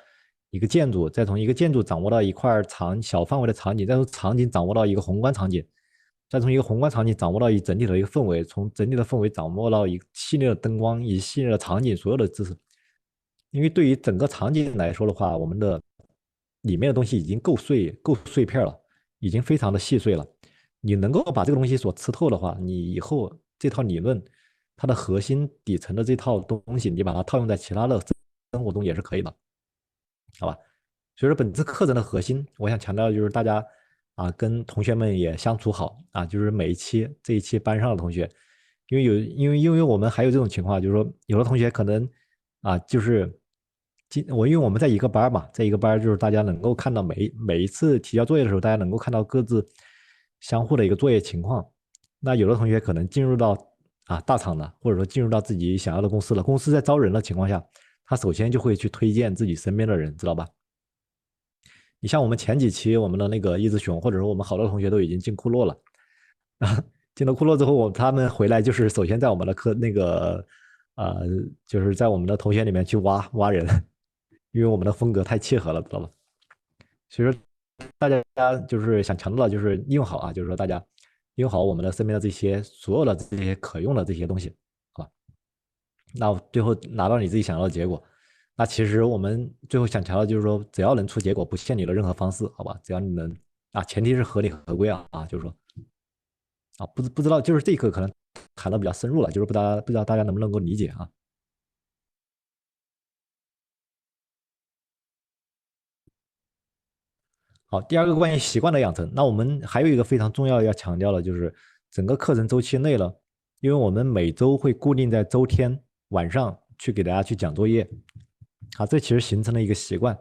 一个建筑，再从一个建筑掌握到一块小范围的场景，再从场景掌握到一个宏观场景，再从一个宏观场景掌握到整体的一个氛围，从整体的氛围掌握到一系列的灯光，一系列的场景，所有的知识。因为对于整个场景来说的话，我们的里面的东西已经够碎片了，已经非常的细碎了。你能够把这个东西所吃透的话，你以后这套理论，它的核心底层的这套东西，你把它套用在其他的生活中也是可以的，好吧？所以说，本次课程的核心，我想强调的就是大家啊，跟同学们也相处好啊，就是每一期这一期班上的同学，因为我们还有这种情况，就是说有的同学可能啊，就是因为我们在一个班嘛，在一个班就是大家能够看到每一次提交作业的时候，大家能够看到各自相互的一个作业情况。那有的同学可能进入到啊大厂了，或者说进入到自己想要的公司了，公司在招人的情况下，他首先就会去推荐自己身边的人，知道吧？你像我们前几期我们的那个一只熊，或者说我们好多同学都已经进库洛了啊，进了库洛之后，他们回来就是首先在我们的呃，就是在我们的同学里面去挖人，因为我们的风格太契合了，知道吧？所以说大家就是想强调的就是利用好啊，就是说大家利用好我们的身边的这些所有的这些可用的这些东西啊，那最后拿到你自己想要的结果。那其实我们最后想强调就是说，只要能出结果，不限你的任何方式，好吧？只要你能啊，前提是合理合规啊，就是说啊，不知道就是这一课可能谈的比较深入了，就是不知道大家能不能够理解啊？好，第二个关于习惯的养成，那我们还有一个非常重要要强调的就是整个课程周期内了，因为我们每周会固定在周天晚上去给大家去讲作业，啊，这其实形成了一个习惯。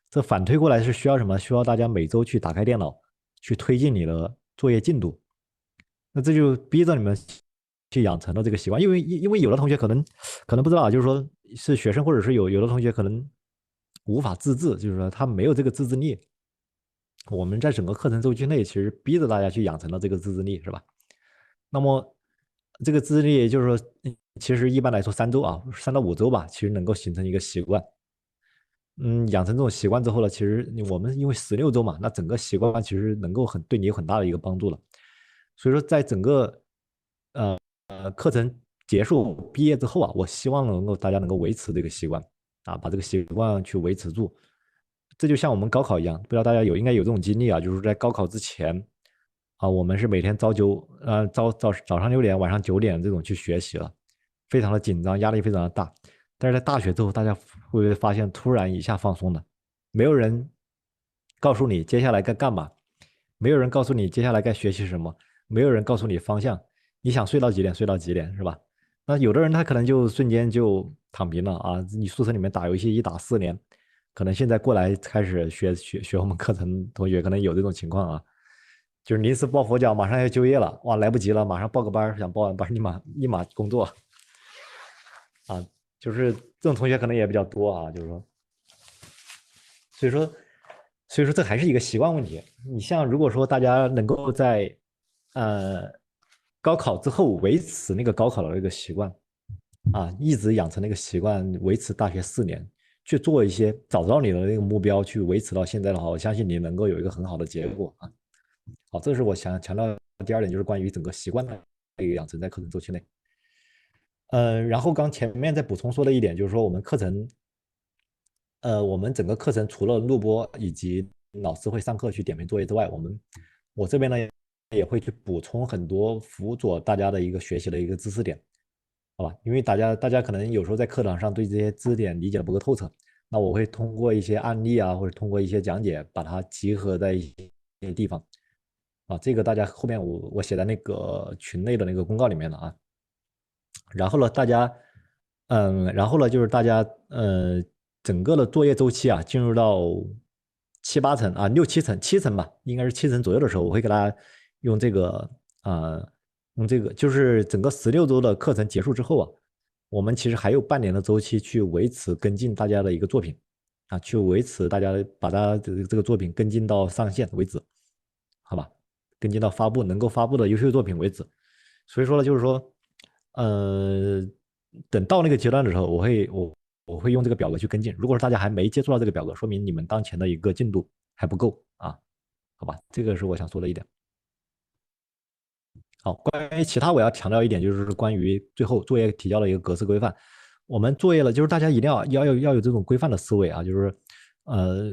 这反推过来是需要什么？需要大家每周去打开电脑，去推进你的作业进度。那这就逼着你们去养成了这个习惯，因为有的同学可能不知道啊，就是说是学生或者是有的同学可能无法自制，就是说他没有这个自制力。我们在整个课程周期内，其实逼着大家去养成了这个自制力，是吧？那么这个自制力，也就是说，其实一般来说3周啊，3到5周吧，其实能够形成一个习惯。养成这种习惯之后呢，其实我们因为16周嘛，那整个习惯其实能够对你有很大的一个帮助了。所以说，在整个课程结束毕业之后啊，我希望大家能够维持这个习惯啊，把这个习惯去维持住。这就像我们高考一样，不知道大家应该有这种经历啊，就是在高考之前啊，我们是每天早上6点，晚上9点这种去学习了，非常的紧张，压力非常的大。但是在大学之后，大家会不会发现突然一下放松了？没有人告诉你接下来该干嘛，没有人告诉你接下来该学习什么，没有人告诉你方向，你想睡到几点睡到几点是吧？那有的人他可能就瞬间就躺平了啊！你宿舍里面打游戏一打4年，可能现在过来开始学我们课程，同学可能有这种情况啊，就是临时抱佛脚，马上要就业了，哇，来不及了，马上报个班，想报完班立马工作啊，就是这种同学可能也比较多啊，就是说，所以说，所以说这还是一个习惯问题。你像如果说大家能够在呃高考之后维持那个高考的那个习惯啊，一直养成那个习惯，维持大学4年，去做一些找到你的那个目标，去维持到现在的话，我相信你能够有一个很好的结果啊。好，这是我想强调的第二点，就是关于整个习惯的一个养成在课程周期内。然后刚前面再补充说的一点就是说，我们整个课程除了录播以及老师会上课去点评作业之外，我这边呢也会去补充很多辅佐大家的一个学习的一个知识点，好吧？因为大家可能有时候在课堂上对这些知识点理解的不够透彻，那我会通过一些案例啊，或者通过一些讲解，把它集合在一些地方啊。这个大家后面我写在那个群内的那个公告里面了啊。然后呢，然后呢，就是大家整个的作业周期啊，进入到7、8成啊，6、7成，7成吧，应该是7成左右的时候，我会给大家用这个啊，用这个，就是整个16周的课程结束之后啊，我们其实还有半年的周期去维持跟进大家的一个作品啊，去维持大家把大家这个作品跟进到上线为止，好吧？跟进到发布能够发布的优秀作品为止。所以说呢，就是说，呃，等到那个阶段的时候，我会用这个表格去跟进。如果说大家还没接触到这个表格，说明你们当前的一个进度还不够啊，好吧？这个是我想说的一点。好，关于其他我要强调一点，就是关于最后作业提交的一个格式规范。我们作业了，就是大家一定要有这种规范的思维啊，就是呃，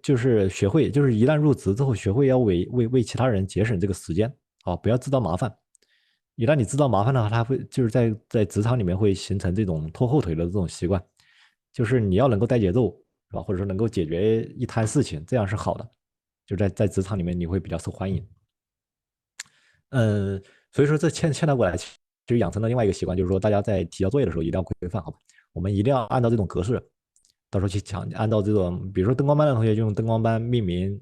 就是学会，就是一旦入职之后，学会要为其他人节省这个时间，啊，不要制造麻烦。一旦你制造麻烦的话，他会就是在职场里面会形成这种拖后腿的这种习惯，就是你要能够带节奏，是吧？或者说能够解决一摊事情，这样是好的，就在职场里面你会比较受欢迎。嗯，所以说这牵到过来，其实养成了另外一个习惯，就是说大家在提交作业的时候一定要规范，好吧？我们一定要按照这种格式，到时候去讲，按照这种，比如说灯光班的同学就用灯光班命名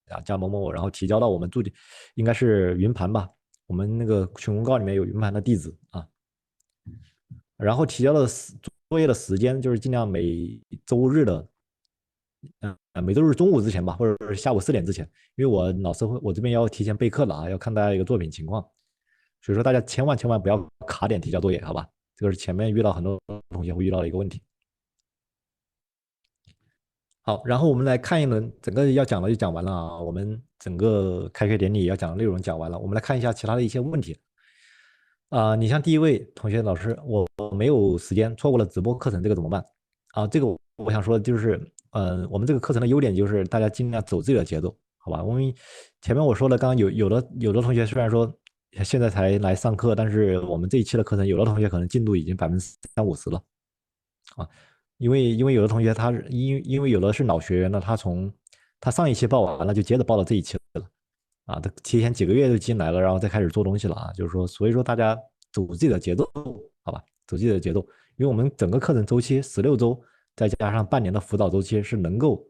啊，加某某某，然后提交到我们助理，应该是云盘吧？我们那个群公告里面有云盘的地址啊，然后提交的作业的时间就是尽量每周日的每周日中午之前吧，或者是下午4点之前，因为我老师会，我这边要提前备课了啊，要看大家一个作品情况，所以说大家千万不要卡点提交作业，好吧？这个是前面遇到很多同学会遇到的一个问题。好，然后我们来看一轮，整个要讲的就讲完了啊，我们整个开学典礼要讲的内容讲完了，我们来看一下其他的一些问题你像第一位同学老师，我没有时间，错过了直播课程，这个怎么办？这个我想说的就是，我们这个课程的优点就是大家尽量走自己的节奏，好吧？我们前面我说了，刚刚有的同学虽然说现在才来上课，但是我们这一期的课程，有的同学可能进度已经30%-50%了啊，因为有的同学他因为有的是老学员呢，他上一期报完了，就接着报到这一期了。他提前几个月就进来了，然后再开始做东西了啊。就是说，所以说大家走自己的节奏，好吧，走自己的节奏，因为我们整个课程周期16周，再加上半年的辅导周期，是能够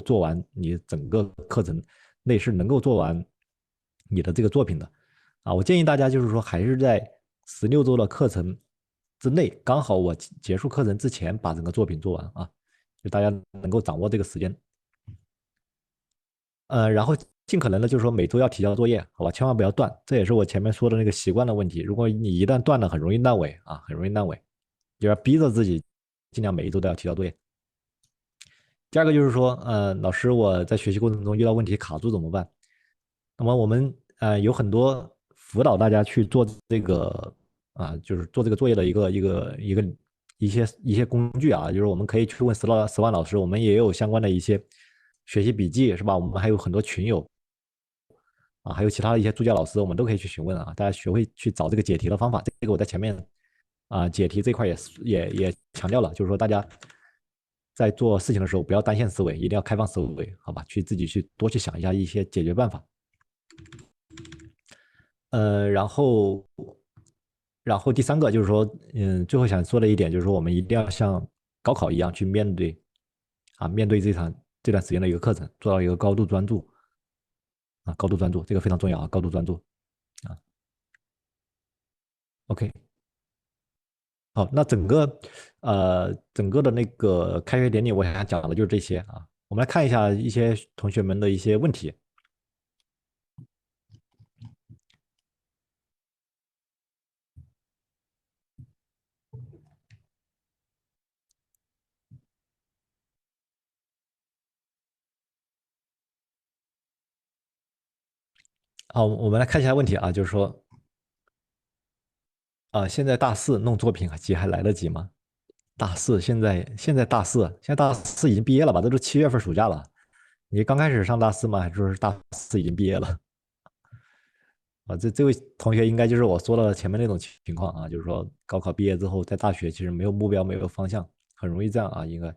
做完你整个课程内是能够做完你的这个作品的我建议大家就是说，还是在16周的课程之内，刚好我结束课程之前把整个作品做完啊，就大家能够掌握这个时间。然后尽可能的就是说每周要提交作业，好吧，千万不要断，这也是我前面说的那个习惯的问题。如果你一旦断了，很容易烂尾啊，很容易烂尾，就要逼着自己尽量每一周都要提交作业。第二个就是说，老师我在学习过程中遇到问题卡住怎么办？那么我们有很多辅导大家去做这个就是做这个作业的一些工具啊，就是我们可以去问十万老师，我们也有相关的一些学习笔记是吧？我们还有很多群友还有其他的一些助教老师，我们都可以去询问大家学会去找这个解题的方法。这个我在前面解题这块也强调了，就是说大家在做事情的时候不要单线思维，一定要开放思维，好吧？去自己去多去想一下一些解决办法。然后第三个就是说，最后想说的一点就是说，我们一定要像高考一样去面对这段时间的一个课程，做到一个高度专注高度专注，这个非常重要高度专注啊。OK，好，那整个的那个开学典礼，我想讲的就是这些我们来看一下一些同学们的一些问题。好，我们来看一下问题就是说现在大四弄作品还来得及吗？大四现在大四已经毕业了吧？这都7月份暑假了，你刚开始上大四吗？还是说是大四已经毕业了？这位同学应该就是我说的前面那种情况就是说高考毕业之后，在大学其实没有目标，没有方向，很容易这样应该。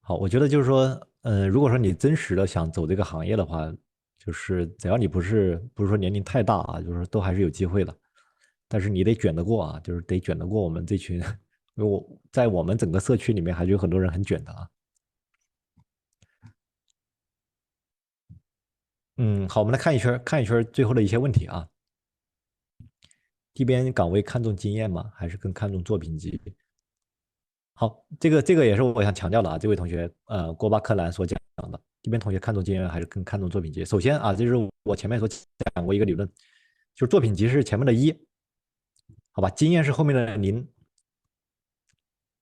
好，我觉得就是说，如果说你真实的想走这个行业的话，就是只要你不是说年龄太大就是都还是有机会的，但是你得卷得过就是得卷得过我们这群，因为在我们整个社区里面还是有很多人很卷的好，我们来看一圈最后的一些问题地边岗位看重经验吗？还是更看重作品集？好，这个也是我想强调的啊，这位同学，郭巴克兰所讲的，地边同学看重经验还是更看重作品集？首先啊，这就是我前面所讲过一个理论，就是作品集是前面的一，好吧，经验是后面的零，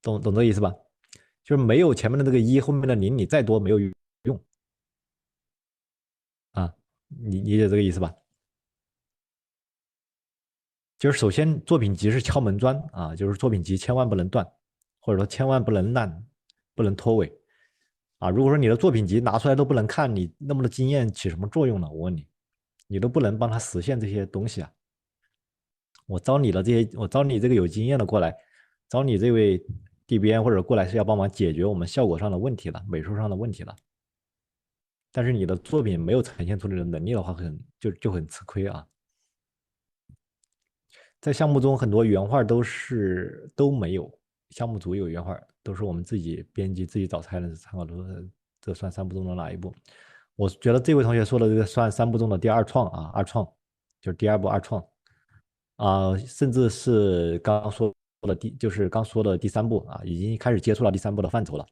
懂这个意思吧？就是没有前面的这个一，后面的零，你再多没有用啊，你理解这个意思吧？就是首先作品集是敲门砖啊，就是作品集千万不能断，或者说千万不能烂，不能拖尾啊。如果说你的作品集拿出来都不能看，你那么多经验起什么作用呢？我问你，你都不能帮他实现这些东西啊。我招你这个有经验的过来，招你这位 DBN 或者过来是要帮忙解决我们效果上的问题了，美术上的问题了。但是你的作品没有呈现出来的能力的话就很吃亏啊。在项目中很多原画都没有，项目组有原画，都是我们自己编辑自己找材料参考图，这算三步中的哪一步？我觉得这位同学说的这个算三步中的第二创啊，二创就是第二步二创啊，甚至是刚说的第三步啊，已经开始接触到第三步的范畴了。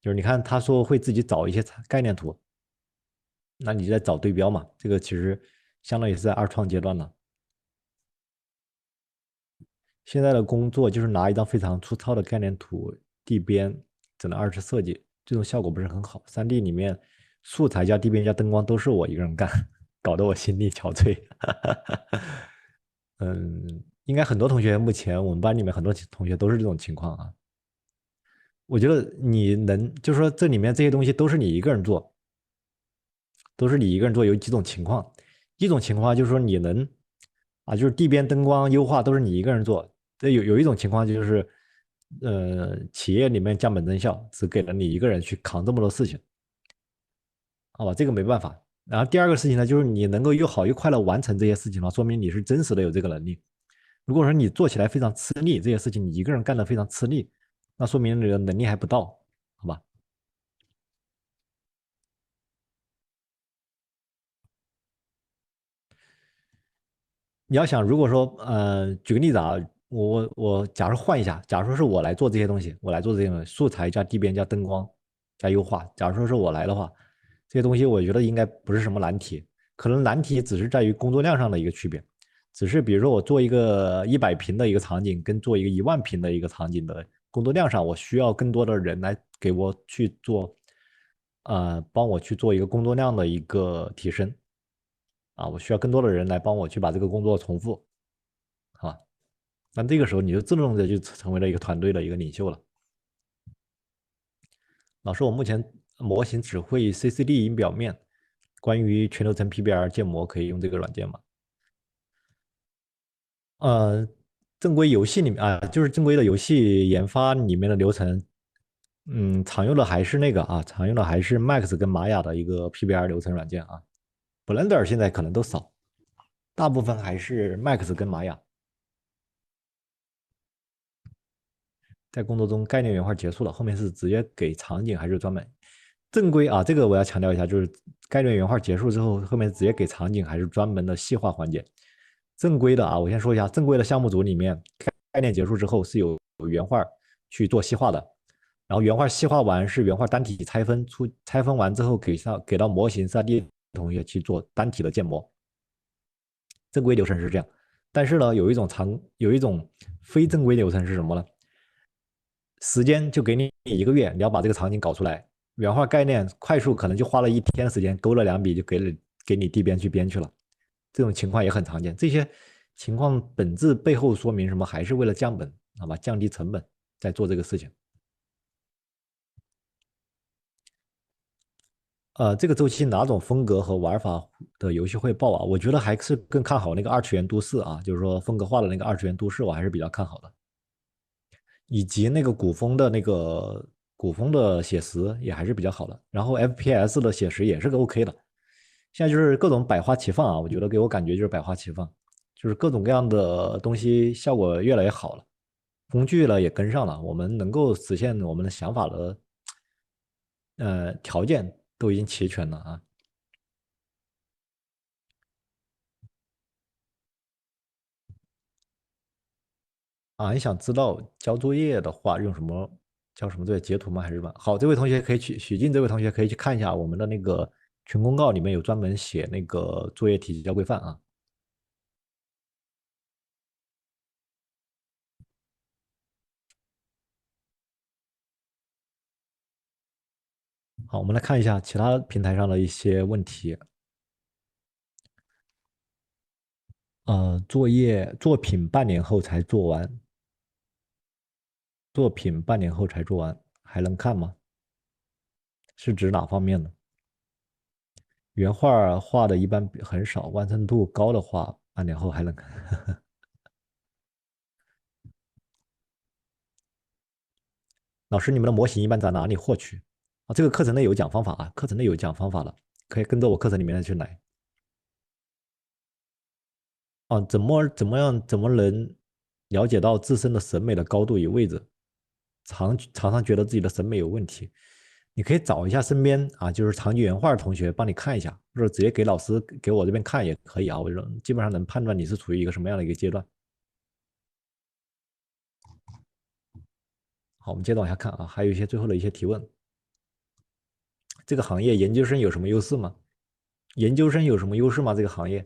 就是你看他说会自己找一些概念图，那你就在找对标嘛，这个其实相当于是在二创阶段了。现在的工作就是拿一张非常粗糙的概念图地边，只能二次设计，这种效果不是很好。3D 里面素材加地边加灯光都是我一个人干，搞得我心力憔悴。嗯，应该很多同学目前我们班里面很多同学都是这种情况啊。我觉得你能，就是说这里面这些东西都是你一个人做，都是你一个人做，有几种情况。一种情况就是说你能啊，就是地边灯光优化都是你一个人做。这有一种情况就是，企业里面降本增效，只给了你一个人去扛这么多事情，好吧，这个没办法。然后第二个事情呢，就是你能够又好又快的完成这些事情的话，说明你是真实的有这个能力。如果说你做起来非常吃力，这些事情你一个人干的非常吃力，那说明你的能力还不到，好吧？你要想，如果说，举个例子啊，我假如换一下，假如说是我来做这些东西，我来做这些东西素材加地边加灯光加优化，假如说是我来的话，这些东西我觉得应该不是什么难题，可能难题只是在于工作量上的一个区别，只是比如说我做一个100平的一个场景，跟做一个10000平的一个场景的工作量上，我需要更多的人来给我去做，帮我去做一个工作量的一个提升。啊，我需要更多的人来帮我去把这个工作重复，好吧？那这个时候你就自动的就成为了一个团队的一个领袖了。老师，我目前模型只会 CCD 音表面，关于全流程 PBR 建模可以用这个软件吗？呃，正规游戏里面啊，就是正规的游戏研发里面的流程，常用的还是那个啊，常用的还是 Max 跟玛雅的一个 PBR 流程软件啊，Blender 现在可能都少，大部分还是 Max 跟玛雅。在工作中概念原画结束了，后面是直接给场景还是专门正规啊？这个我要强调一下，就是概念原画结束之后，后面直接给场景还是专门的细化环节。正规的啊，我先说一下，正规的项目组里面，概念结束之后是有原画去做细化的，然后原画细化完是原画单体拆分完之后给到模型3D 同学去做单体的建模。正规流程是这样，但是呢，有一种非正规流程是什么呢？时间就给你1个月，你要把这个场景搞出来。原画概念快速可能就花了1天的时间，勾了2笔就给你地边去编去了。这种情况也很常见。这些情况本质背后说明什么？还是为了降本，好吧，降低成本，在做这个事情。这个周期哪种风格和玩法的游戏会爆啊？我觉得还是更看好那个二次元都市啊，就是说风格化的那个二次元都市，我还是比较看好的。以及那个古风的写实也还是比较好的，然后 FPS 的写实也是个 OK 的。现在就是各种百花齐放啊，我觉得给我感觉就是百花齐放，就是各种各样的东西效果越来越好了，工具了也跟上了，我们能够实现我们的想法的条件都已经齐全了啊。啊，你想知道交作业的话用什么交什么作业截图吗？还是什么？好，这位同学可以去许静，这位同学可以去看一下我们的那个群公告里面有专门写那个作业提交规范啊。好，我们来看一下其他平台上的一些问题。作品半年后才做完，作品半年后才做完，还能看吗？是指哪方面呢？原画画的一般很少，完成度高的话，半年后还能看。老师，你们的模型一般在哪里获取？啊，这个课程内有讲方法啊，课程内有讲方法的，可以跟着我课程里面的去来。啊，怎么能了解到自身的审美的高度与位置？常常觉得自己的审美有问题，你可以找一下身边啊，就是长期原画的同学帮你看一下，或者直接给老师给我这边看也可以啊。我基本上能判断你是处于一个什么样的一个阶段。好，我们接着往下看啊，还有一些最后的一些提问。这个行业研究生有什么优势吗？研究生有什么优势吗？这个行业，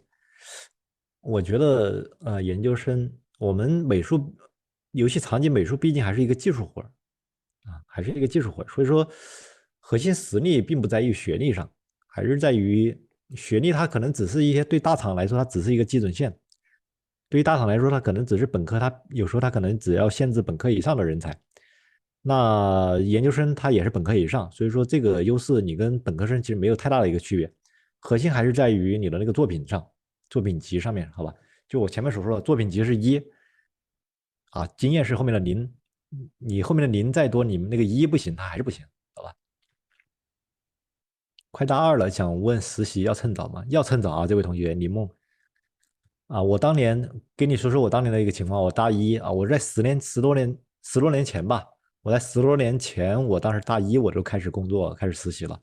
我觉得研究生我们游戏场景美术毕竟还是一个技术活啊，还是一个技术活，所以说核心实力并不在于学历上，还是在于学历，它可能只是一些对大厂来说，它只是一个基准线。对于大厂来说，它可能只是本科，它有时候它可能只要限制本科以上的人才。那研究生他也是本科以上，所以说这个优势你跟本科生其实没有太大的一个区别，核心还是在于你的那个作品上，作品集上面，好吧？就我前面所说的，作品集是一啊，经验是后面的零，你后面的零再多，你们那个一不行，它还是不行，好吧？快大二了，想问实习要趁早吗？要趁早啊，这位同学，李梦啊，我当年跟你说说我当年的一个情况，我大一啊，我在十多年前吧，我在十多年前，我当时大一我就开始工作，开始实习了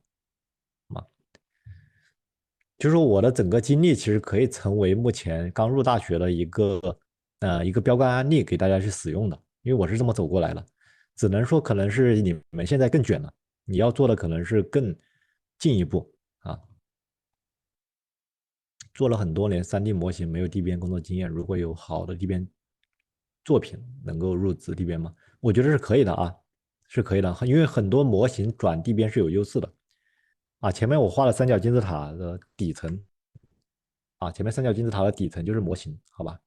嘛。就是说我的整个经历其实可以成为目前刚入大学的一个标杆案例给大家去使用的，因为我是这么走过来的。只能说可能是你们现在更卷了，你要做的可能是更进一步啊。做了很多年3D 模型，没有地边工作经验，如果有好的地边作品，能够入职地边吗？我觉得是可以的啊，是可以的，因为很多模型转地边是有优势的啊。前面我画了三角金字塔的底层啊，前面三角金字塔的底层就是模型，好吧？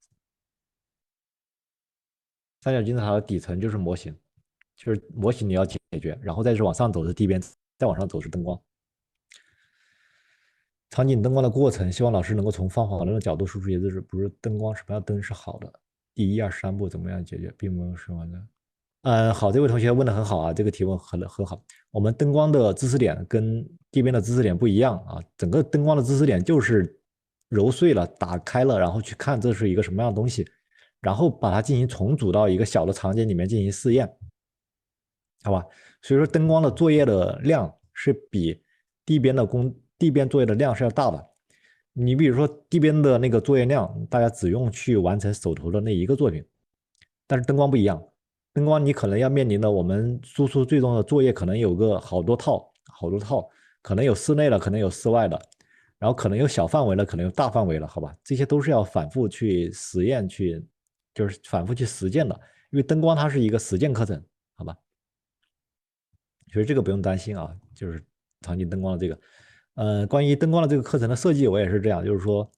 三角金字塔的底层就是模型，就是模型你要解决，然后再是往上走是地边，再往上走是灯光。场景灯光的过程，希望老师能够从方法论的角度输出，也就是不是灯光什么样灯是好的，第一二三步怎么样解决，并没有说完的。好，这位同学问的很好啊，这个提问很好。我们灯光的知识点跟地边的知识点不一样啊，整个灯光的知识点就是揉碎了、打开了，然后去看这是一个什么样的东西，然后把它进行重组到一个小的场景里面进行试验，好吧？所以说灯光的作业的量是比地边作业的量是要大的。你比如说地边的那个作业量，大家只用去完成手头的那一个作品，但是灯光不一样，灯光你可能要面临的我们输出最终的作业可能有个好多套，可能有室内的，可能有室外的，然后可能有小范围的，可能有大范围的，好吧？这些都是要反复去实验就是反复去实践的，因为灯光它是一个实践课程，好吧？所以这个不用担心啊，就是场景灯光的这个，关于灯光的这个课程的设计，我也是这样，就是说，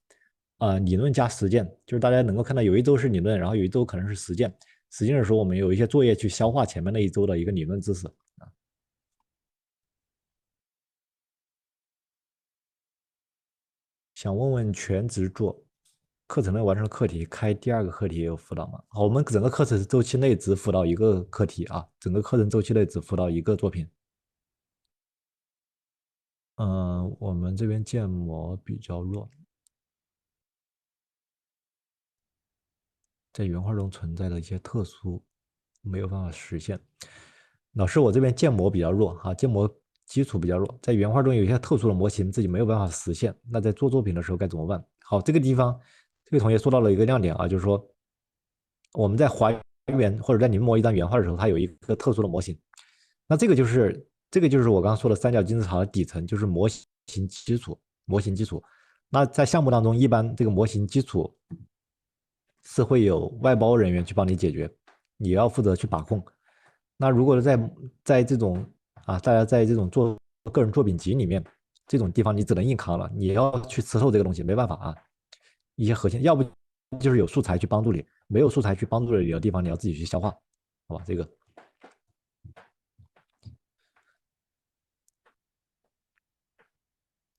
理论加实践，就是大家能够看到有一周是理论，然后有一周可能是实践，实践的时候我们有一些作业去消化前面那一周的一个理论知识啊。想问问全职做课程内完成的课题，开第二个课题也有辅导吗？好，我们整个课程周期内只辅导一个课题啊，整个课程周期内只辅导一个作品。我们这边建模比较弱，在原画中存在的一些特殊没有办法实现。老师，我这边建模比较弱啊，建模基础比较弱，在原画中有一些特殊的模型自己没有办法实现，那在做作品的时候该怎么办？好，这个地方这位同学说到了一个亮点啊，就是说我们在还原或者在你模一张原画的时候，它有一个特殊的模型。那这个就是我刚刚说的三角金字塔的底层，就是模型基础。模型基础。那在项目当中，一般这个模型基础是会有外包人员去帮你解决，你要负责去把控。那如果在这种大家在这种做个人作品集里面，这种地方你只能硬扛了，你要去吃透这个东西，没办法啊。一些核心，要不就是有素材去帮助你，没有素材去帮助你的地方，你要自己去消化，好吧？这个。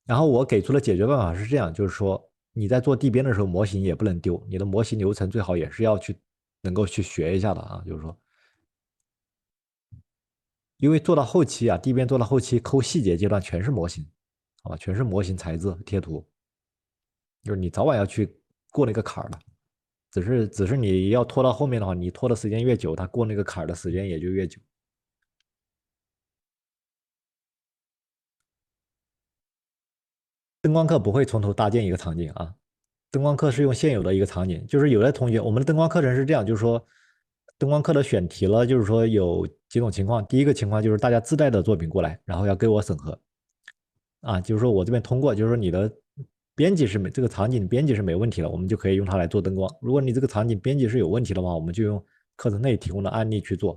然后我给出的解决办法是这样，就是说你在做地边的时候，模型也不能丢，你的模型流程最好也是要去能够去学一下的啊，就是说，因为做到后期地边做到后期抠细节阶段全是模型，好吧，全是模型材质贴图，就是你早晚要去过那个坎儿了，只是你要拖到后面的话，你拖的时间越久，它过那个坎儿的时间也就越久。灯光课不会从头搭建一个场景啊，灯光课是用现有的一个场景，就是有的同学，我们的灯光课程是这样，就是说灯光课的选题了，就是说有几种情况，第一个情况就是大家自带的作品过来，然后要给我审核就是说我这边通过，就是说你的编辑是这个场景编辑是没问题的，我们就可以用它来做灯光。如果你这个场景编辑是有问题的话，我们就用课程内提供的案例去做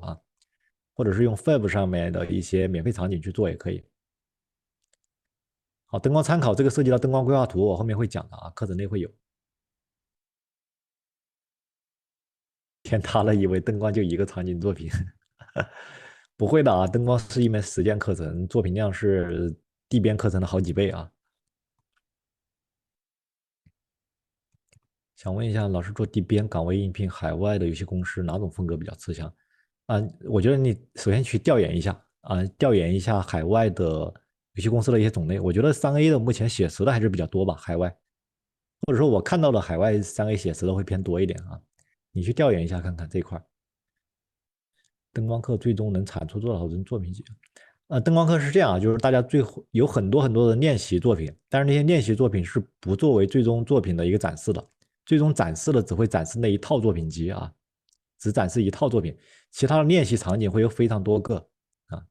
或者是用 Fab 上面的一些免费场景去做也可以。好，灯光参考这个涉及到灯光规划图，我后面会讲的课程内会有。天塌了，以为灯光就一个场景作品，不会的灯光是一门实践课程，作品量是地边课程的好几倍啊。想问一下，老师做地边岗位应聘海外的游戏公司，哪种风格比较吃香？我觉得你首先去调研一下调研一下海外的游戏公司的一些种类。我觉得3A 的目前写实的还是比较多吧，海外，或者说我看到的海外3A 写实的会偏多一点你去调研一下看看这一块。灯光课最终能产出多少人作品集？灯光课是这样就是大家最后有很多很多的练习作品，但是那些练习作品是不作为最终作品的一个展示的，最终展示的只会展示那一套作品集只展示一套作品，其他的练习场景会有非常多个啊。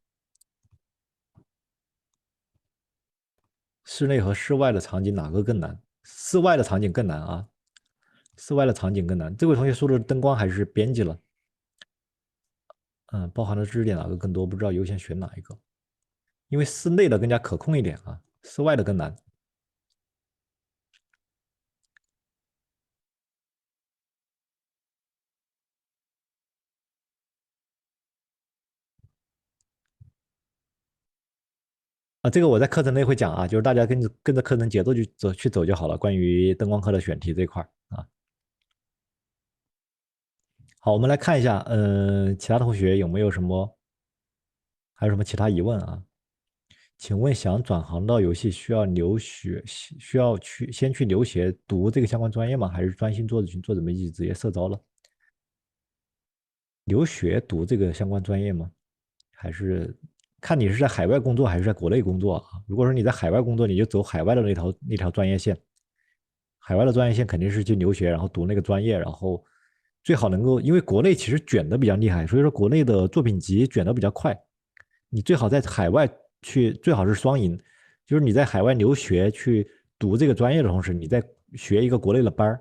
室内和室外的场景哪个更难？室外的场景更难室外的场景更难。这位同学说的灯光还是编辑了？包含的知识点哪个更多？不知道优先选哪一个，因为室内的更加可控一点室外的更难。这个我在课程内会讲就是大家跟着课程节奏去走就好了。关于灯光课的选题这一块好，我们来看一下，其他同学有没有还有什么其他疑问请问想转行到游戏需要留学，需要先去留学读这个相关专业吗？还是专心做自媒体直接社招了？留学读这个相关专业吗？还是看你是在海外工作还是在国内工作如果说你在海外工作，你就走海外的那条专业线。海外的专业线肯定是去留学，然后读那个专业，然后最好能够，因为国内其实卷的比较厉害，所以说国内的作品集卷的比较快。你最好在海外最好是双赢，就是你在海外留学去读这个专业的同时，你在学一个国内的班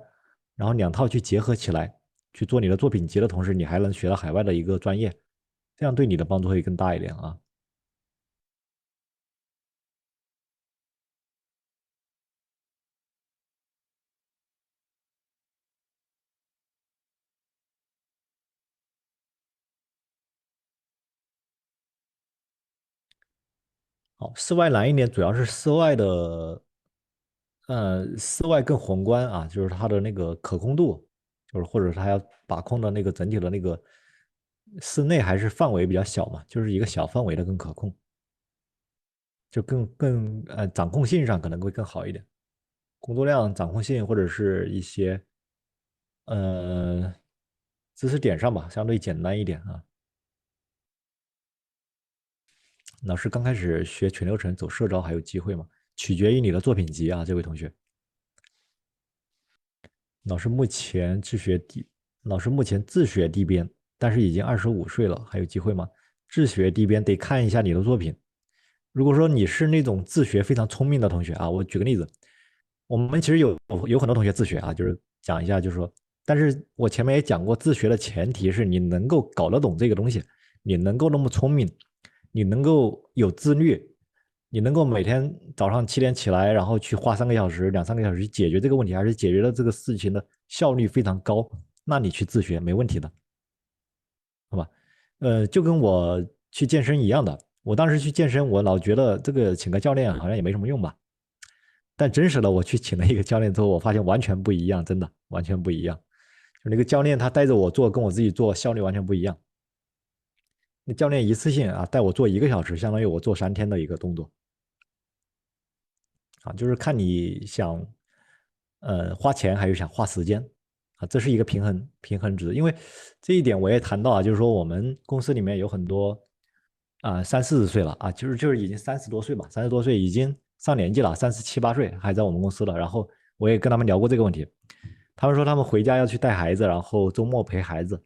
然后两套去结合起来去做你的作品集的同时，你还能学到海外的一个专业，这样对你的帮助会更大一点好，室外难一点，主要是室外更宏观就是它的那个可控度，就是或者它要把控的那个整体的那个室内还是范围比较小嘛，就是一个小范围的更可控，就更掌控性上可能会更好一点，工作量掌控性或者是一些呃知识点上吧，相对简单一点老师刚开始学全流程走社招还有机会吗？取决于你的作品集这位同学。老师目前自学地，老师目前自学地编，但是已经25岁了，还有机会吗？自学第一遍得看一下你的作品。如果说你是那种自学非常聪明的同学啊，我举个例子，我们其实有很多同学自学啊，就是讲一下，就是说，但是我前面也讲过，自学的前提是你能够搞得懂这个东西，你能够那么聪明，你能够有自律，你能够每天早上7点起来，然后去花3个小时、2、3个小时去解决这个问题，而且解决了这个事情的效率非常高，那你去自学没问题的。好吧？就跟我去健身一样的，我当时去健身，我老觉得这个请个教练好像也没什么用吧。但真实的我去请了一个教练之后，我发现完全不一样，真的完全不一样。就那个教练他带着我做，跟我自己做效率完全不一样。那教练一次性啊带我做1个小时，相当于我做3天的一个动作啊，就是看你想花钱还是想花时间啊，这是一个平衡值。因为这一点我也谈到啊，就是说我们公司里面有很多30、40岁了啊，就是已经30多岁吧，30多岁已经上年纪了，37、38岁还在我们公司了。然后我也跟他们聊过这个问题，他们说他们回家要去带孩子，然后周末陪孩子，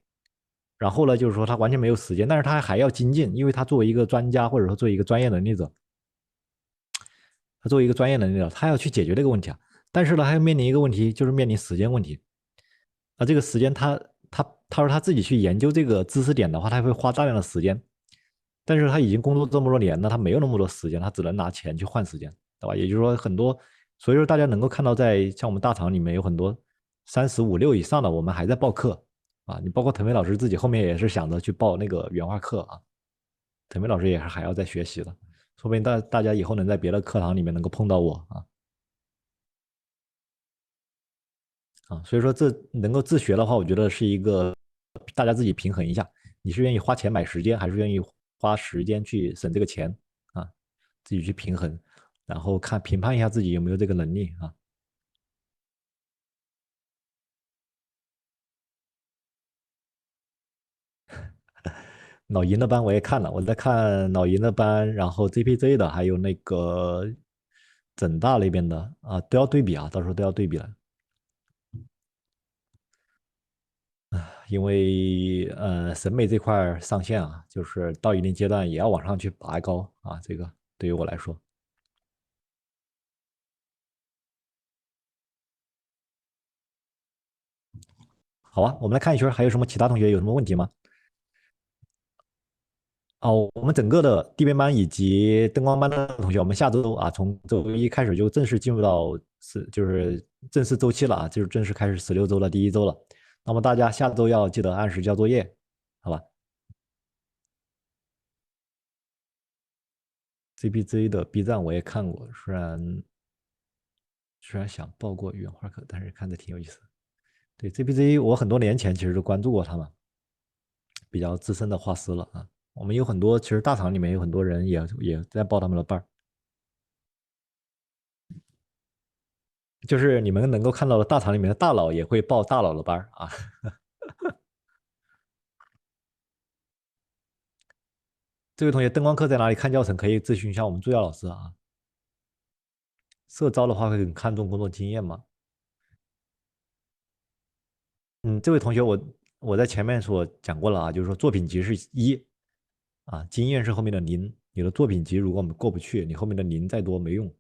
然后呢就是说他完全没有时间，但是他还要精进，因为他作为一个专家或者说作为一个专业能力者，他作为一个专业能力者，他要去解决这个问题啊。但是呢，还要面临一个问题，就是面临时间问题。这个时间他说他自己去研究这个知识点的话，他会花大量的时间，但是他已经工作这么多年了，他没有那么多时间，他只能拿钱去换时间，对吧？也就是说很多，所以说大家能够看到，在像我们大厂里面有很多35、6以上的，我们还在报课啊。你包括腾飞老师自己后面也是想着去报那个原画课啊，腾飞老师也是还要在学习的，说不定大家以后能在别的课堂里面能够碰到我啊。所以说这能够自学的话，我觉得是一个大家自己平衡一下，你是愿意花钱买时间，还是愿意花时间去省这个钱啊？自己去平衡，然后评判一下自己有没有这个能力啊。老银的班我也看了，我在看老银的班，然后 JPZ 的，还有那个整大那边的啊，都要对比啊，到时候都要对比了。因为审美这块上限啊，就是到一定阶段也要往上去拔高啊，这个对于我来说。好啊，我们来看一圈，还有什么其他同学有什么问题吗？哦，我们整个的地面班以及灯光班的同学，我们下周啊，从周一开始就正式进入到就是正式周期了啊，就是正式开始16周的第一周了。那么大家下周要记得按时交作业，好吧？ZBZ 的 B 站我也看过，虽然想报过原画课，但是看着挺有意思的。对 ZBZ，我很多年前其实就关注过他们，比较资深的画师了啊。我们有很多，其实大厂里面有很多人也在报他们的班儿。就是你们能够看到的大厂里面的大佬也会报大佬的班啊。这位同学，灯光课在哪里看教程？可以咨询一下我们助教老师啊。社招的话会很看重工作经验吗？嗯，这位同学我在前面所讲过了啊，就是说作品集是1啊，经验是后面的0。你的作品集如果我们过不去，你后面的0再多没用。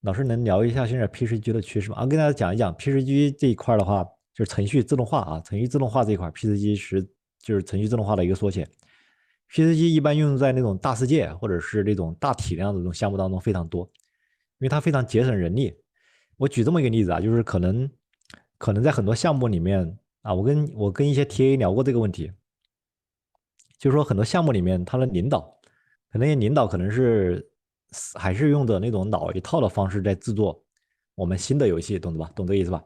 老师能聊一下现在 PCG 的趋势吗？跟大家讲一讲 PCG 这一块的话，就是程序自动化啊，程序自动化这一块，PCG 就是程序自动化的一个缩写。PCG 一般运用在那种大世界或者是那种大体量的这种项目当中非常多，因为它非常节省人力。我举这么一个例子啊，就是可能在很多项目里面啊，我跟一些 TA 聊过这个问题，就是说很多项目里面他的领导，可能那些领导可能是还是用的那种老一套的方式在制作我们新的游戏，懂吧？懂这个意思吧？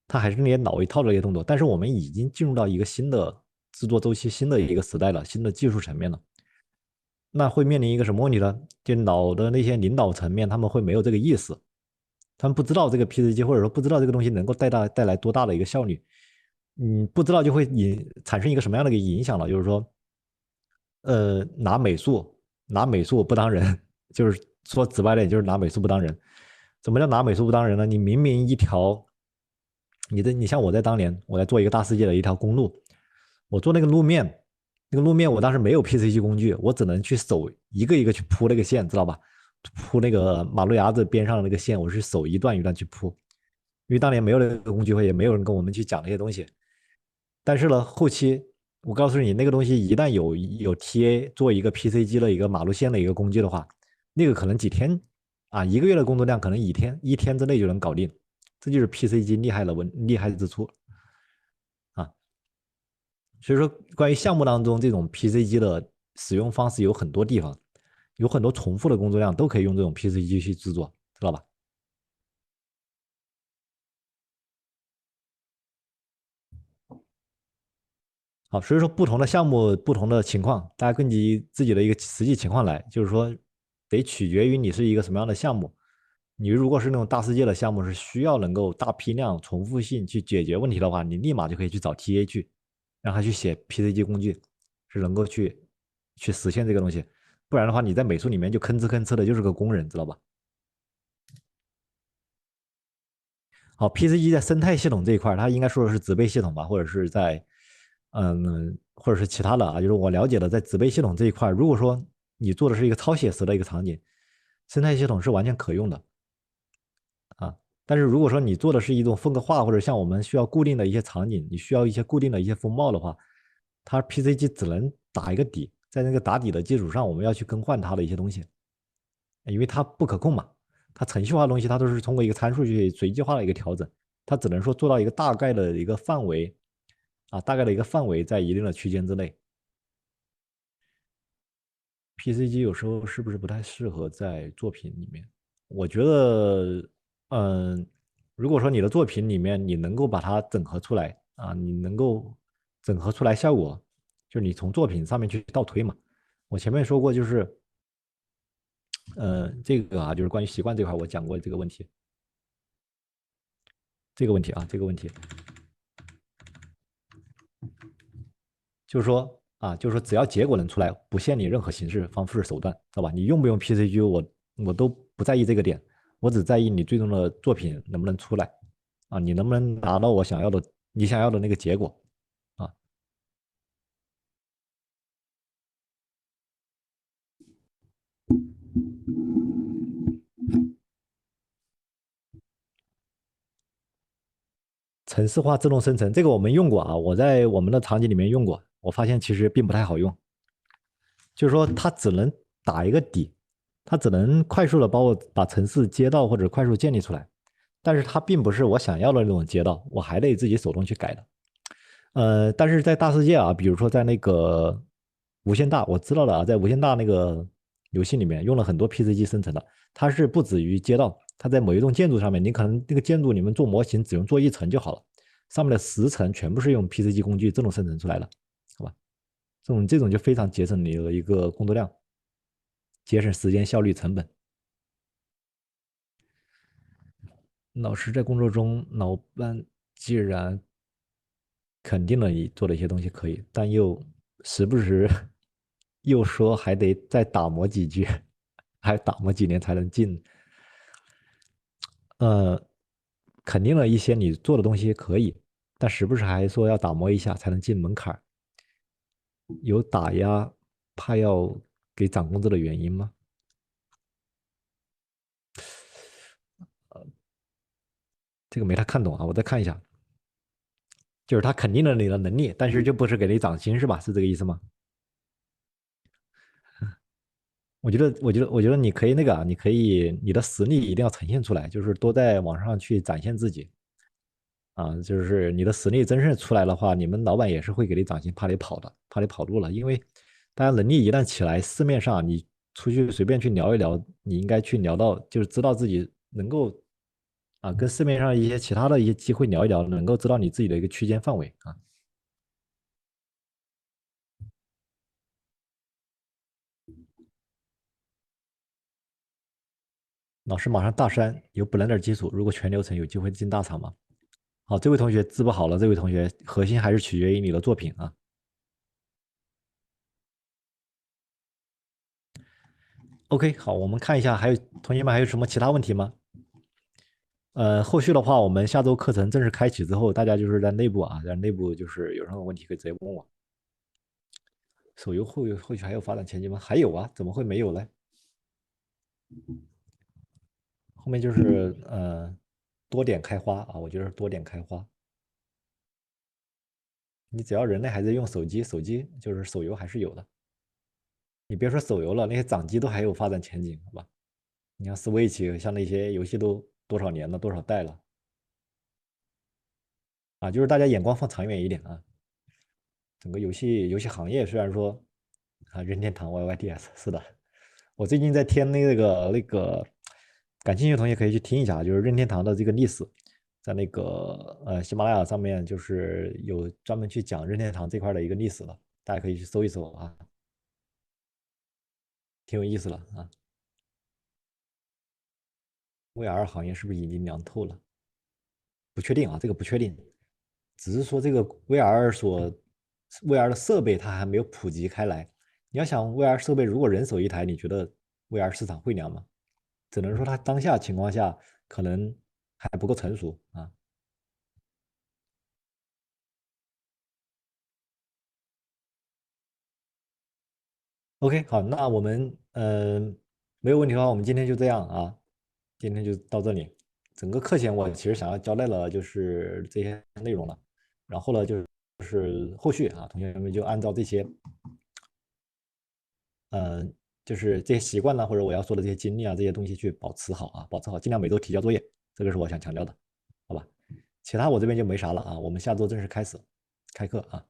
他还是那些老一套的一些动作，但是我们已经进入到一个新的制作周期、新的一个时代了，新的技术层面了。那会面临一个什么问题呢？就老的那些领导层面，他们会没有这个意识，他们不知道这个 PCG 或者说不知道这个东西能够带来多大的一个效率，不知道就会产生一个什么样的一个影响了，就是说，拿美术不当人，就是说直白点就是拿美术不当人。怎么叫拿美术不当人呢？你明明一条，你像我在当年我在做一个大世界的一条公路，我做那个路面，那个路面我当时没有 PCG 工具，我只能去手一个一个去铺那个线，知道吧？铺那个马路牙子边上的那个线，我是手一段一段去铺，因为当年没有那个工具会，也没有人跟我们去讲那些东西。但是呢，后期我告诉你，那个东西一旦有 TA 做一个 PCG 的一个马路线的一个工具的话，那个可能几天啊，一个月的工作量可能一天之内就能搞定，这就是 PCG 厉害之处啊。所以说，关于项目当中这种 PCG 的使用方式有很多地方，有很多重复的工作量都可以用这种 PCG 去制作，知道吧？好，所以说不同的项目、不同的情况，大家根据自己的一个实际情况来，就是说得取决于你是一个什么样的项目。你如果是那种大世界的项目，是需要能够大批量、重复性去解决问题的话，你立马就可以去找 TA 去，让他去写 PCG 工具，是能够去实现这个东西。不然的话，你在美术里面就吭哧吭哧的，就是个工人，知道吧？好，PCG 在生态系统这一块它应该说的是植被系统吧，或者是在或者是其他的啊，就是我了解的，在植被系统这一块如果说你做的是一个超写实的一个场景，生态系统是完全可用的啊。但是如果说你做的是一种风格化，或者像我们需要固定的一些场景，你需要一些固定的一些风貌的话，它 PCG 只能打一个底，在那个打底的基础上，我们要去更换它的一些东西，因为它不可控嘛。它程序化的东西，它都是通过一个参数去随机化的一个调整，它只能说做到一个大概的一个范围啊，大概的一个范围在一定的区间之内。PCG 有时候是不是不太适合在作品里面？我觉得，如果说你的作品里面你能够把它整合出来啊，你能够整合出来效果，就是你从作品上面去倒推嘛。我前面说过，就是这个啊，就是关于习惯这块，我讲过这个问题，这个问题就是说只要结果能出来，不限你任何形式、方式、手段，知道吧？你用不用 PCG，我都不在意这个点，我只在意你最终的作品能不能出来啊，你能不能拿到你想要的那个结果啊？程式化自动生成这个我们用过啊，我在我们的场景里面用过，我发现其实并不太好用，就是说它只能打一个底，它只能快速的把程式接到或者快速建立出来，但是它并不是我想要的那种街道，我还得自己手动去改的。但是在大世界啊，比如说在那个无限大，我知道的啊，在无限大那个游戏里面用了很多 PCG 生成的，它是不止于街道，它在某一栋建筑上面，你可能那个建筑你们做模型只用做一层就好了，上面的10层全部是用 PCG 工具自动生成出来的，好吧？这种就非常节省你的一个工作量，节省时间、效率、成本。老师在工作中，老班既然肯定了你做的一些东西可以，但又时不时又说还得再打磨几句，还打磨几年才能进。呃，肯定了一些你做的东西可以，但时不时还说要打磨一下才能进门槛，有打压怕要给涨工资的原因吗？这个没太看懂啊，我再看一下。就是他肯定了你的能力，但是就不是给你涨薪是吧？是这个意思吗？我觉得你可以那个啊，你可以你的实力一定要呈现出来，就是多在网上去展现自己啊，就是你的实力真是出来的话，你们老板也是会给你涨薪，怕你跑的，怕你跑路了，因为大家能力一旦起来，市面上你出去随便去聊一聊，你应该去聊到，就是知道自己能够啊，跟市面上一些其他的一些机会聊一聊，能够知道你自己的一个区间范围啊。老师马上大三，有 Blender 基础，如果全流程有机会进大厂吗？好，这位同学资不好了，这位同学核心还是取决于你的作品啊。OK，好，我们看一下，还有同学们还有什么其他问题吗？后续的话，我们下周课程正式开启之后，大家就是在内部啊，在内部就是有任何问题可以直接问我。手游后续还有发展前景吗？还有啊，怎么会没有呢？后面就是多点开花啊，我觉得是多点开花。你只要人类还在用手机，手机就是手游还是有的。你别说手游了，那些掌机都还有发展前景，好吧？你像 Switch，像那些游戏都多少年了，多少代了啊？就是大家眼光放长远一点啊。整个游戏行业虽然说啊，任天堂 YYDS 是的，我最近在听那个，感兴趣的同学可以去听一下，就是任天堂的这个历史，在那个喜马拉雅上面就是有专门去讲任天堂这块的一个历史了，大家可以去搜一搜啊，挺有意思了啊。VR 行业是不是已经凉透了？不确定啊，这个不确定，只是说这个 VR 的设备它还没有普及开来。你要想 VR 设备如果人手一台，你觉得 VR 市场会凉吗？只能说它当下情况下可能还不够成熟啊。OK，好，那我们没有问题的话，我们今天就这样啊，今天就到这里。整个课前我其实想要交代了就是这些内容了，然后呢就是后续啊，同学们就按照这些呃就是这些习惯呢，或者我要说的这些经历啊，这些东西去保持好啊，保持好，尽量每周提交作业，这个是我想强调的，好吧？其他我这边就没啥了啊，我们下周正式开始开课啊。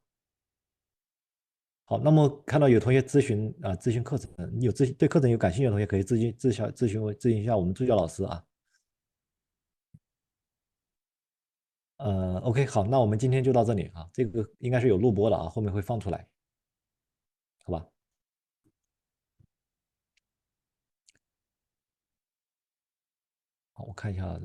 好，那么看到有同学咨询啊，咨询课程，你有对课程有感兴趣的同学可以咨询一下我们助教老师啊。OK，好，那我们今天就到这里啊，这个应该是有录播的啊，后面会放出来，好吧？好，我看一下，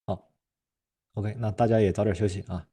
好，OK，那大家也早点休息啊。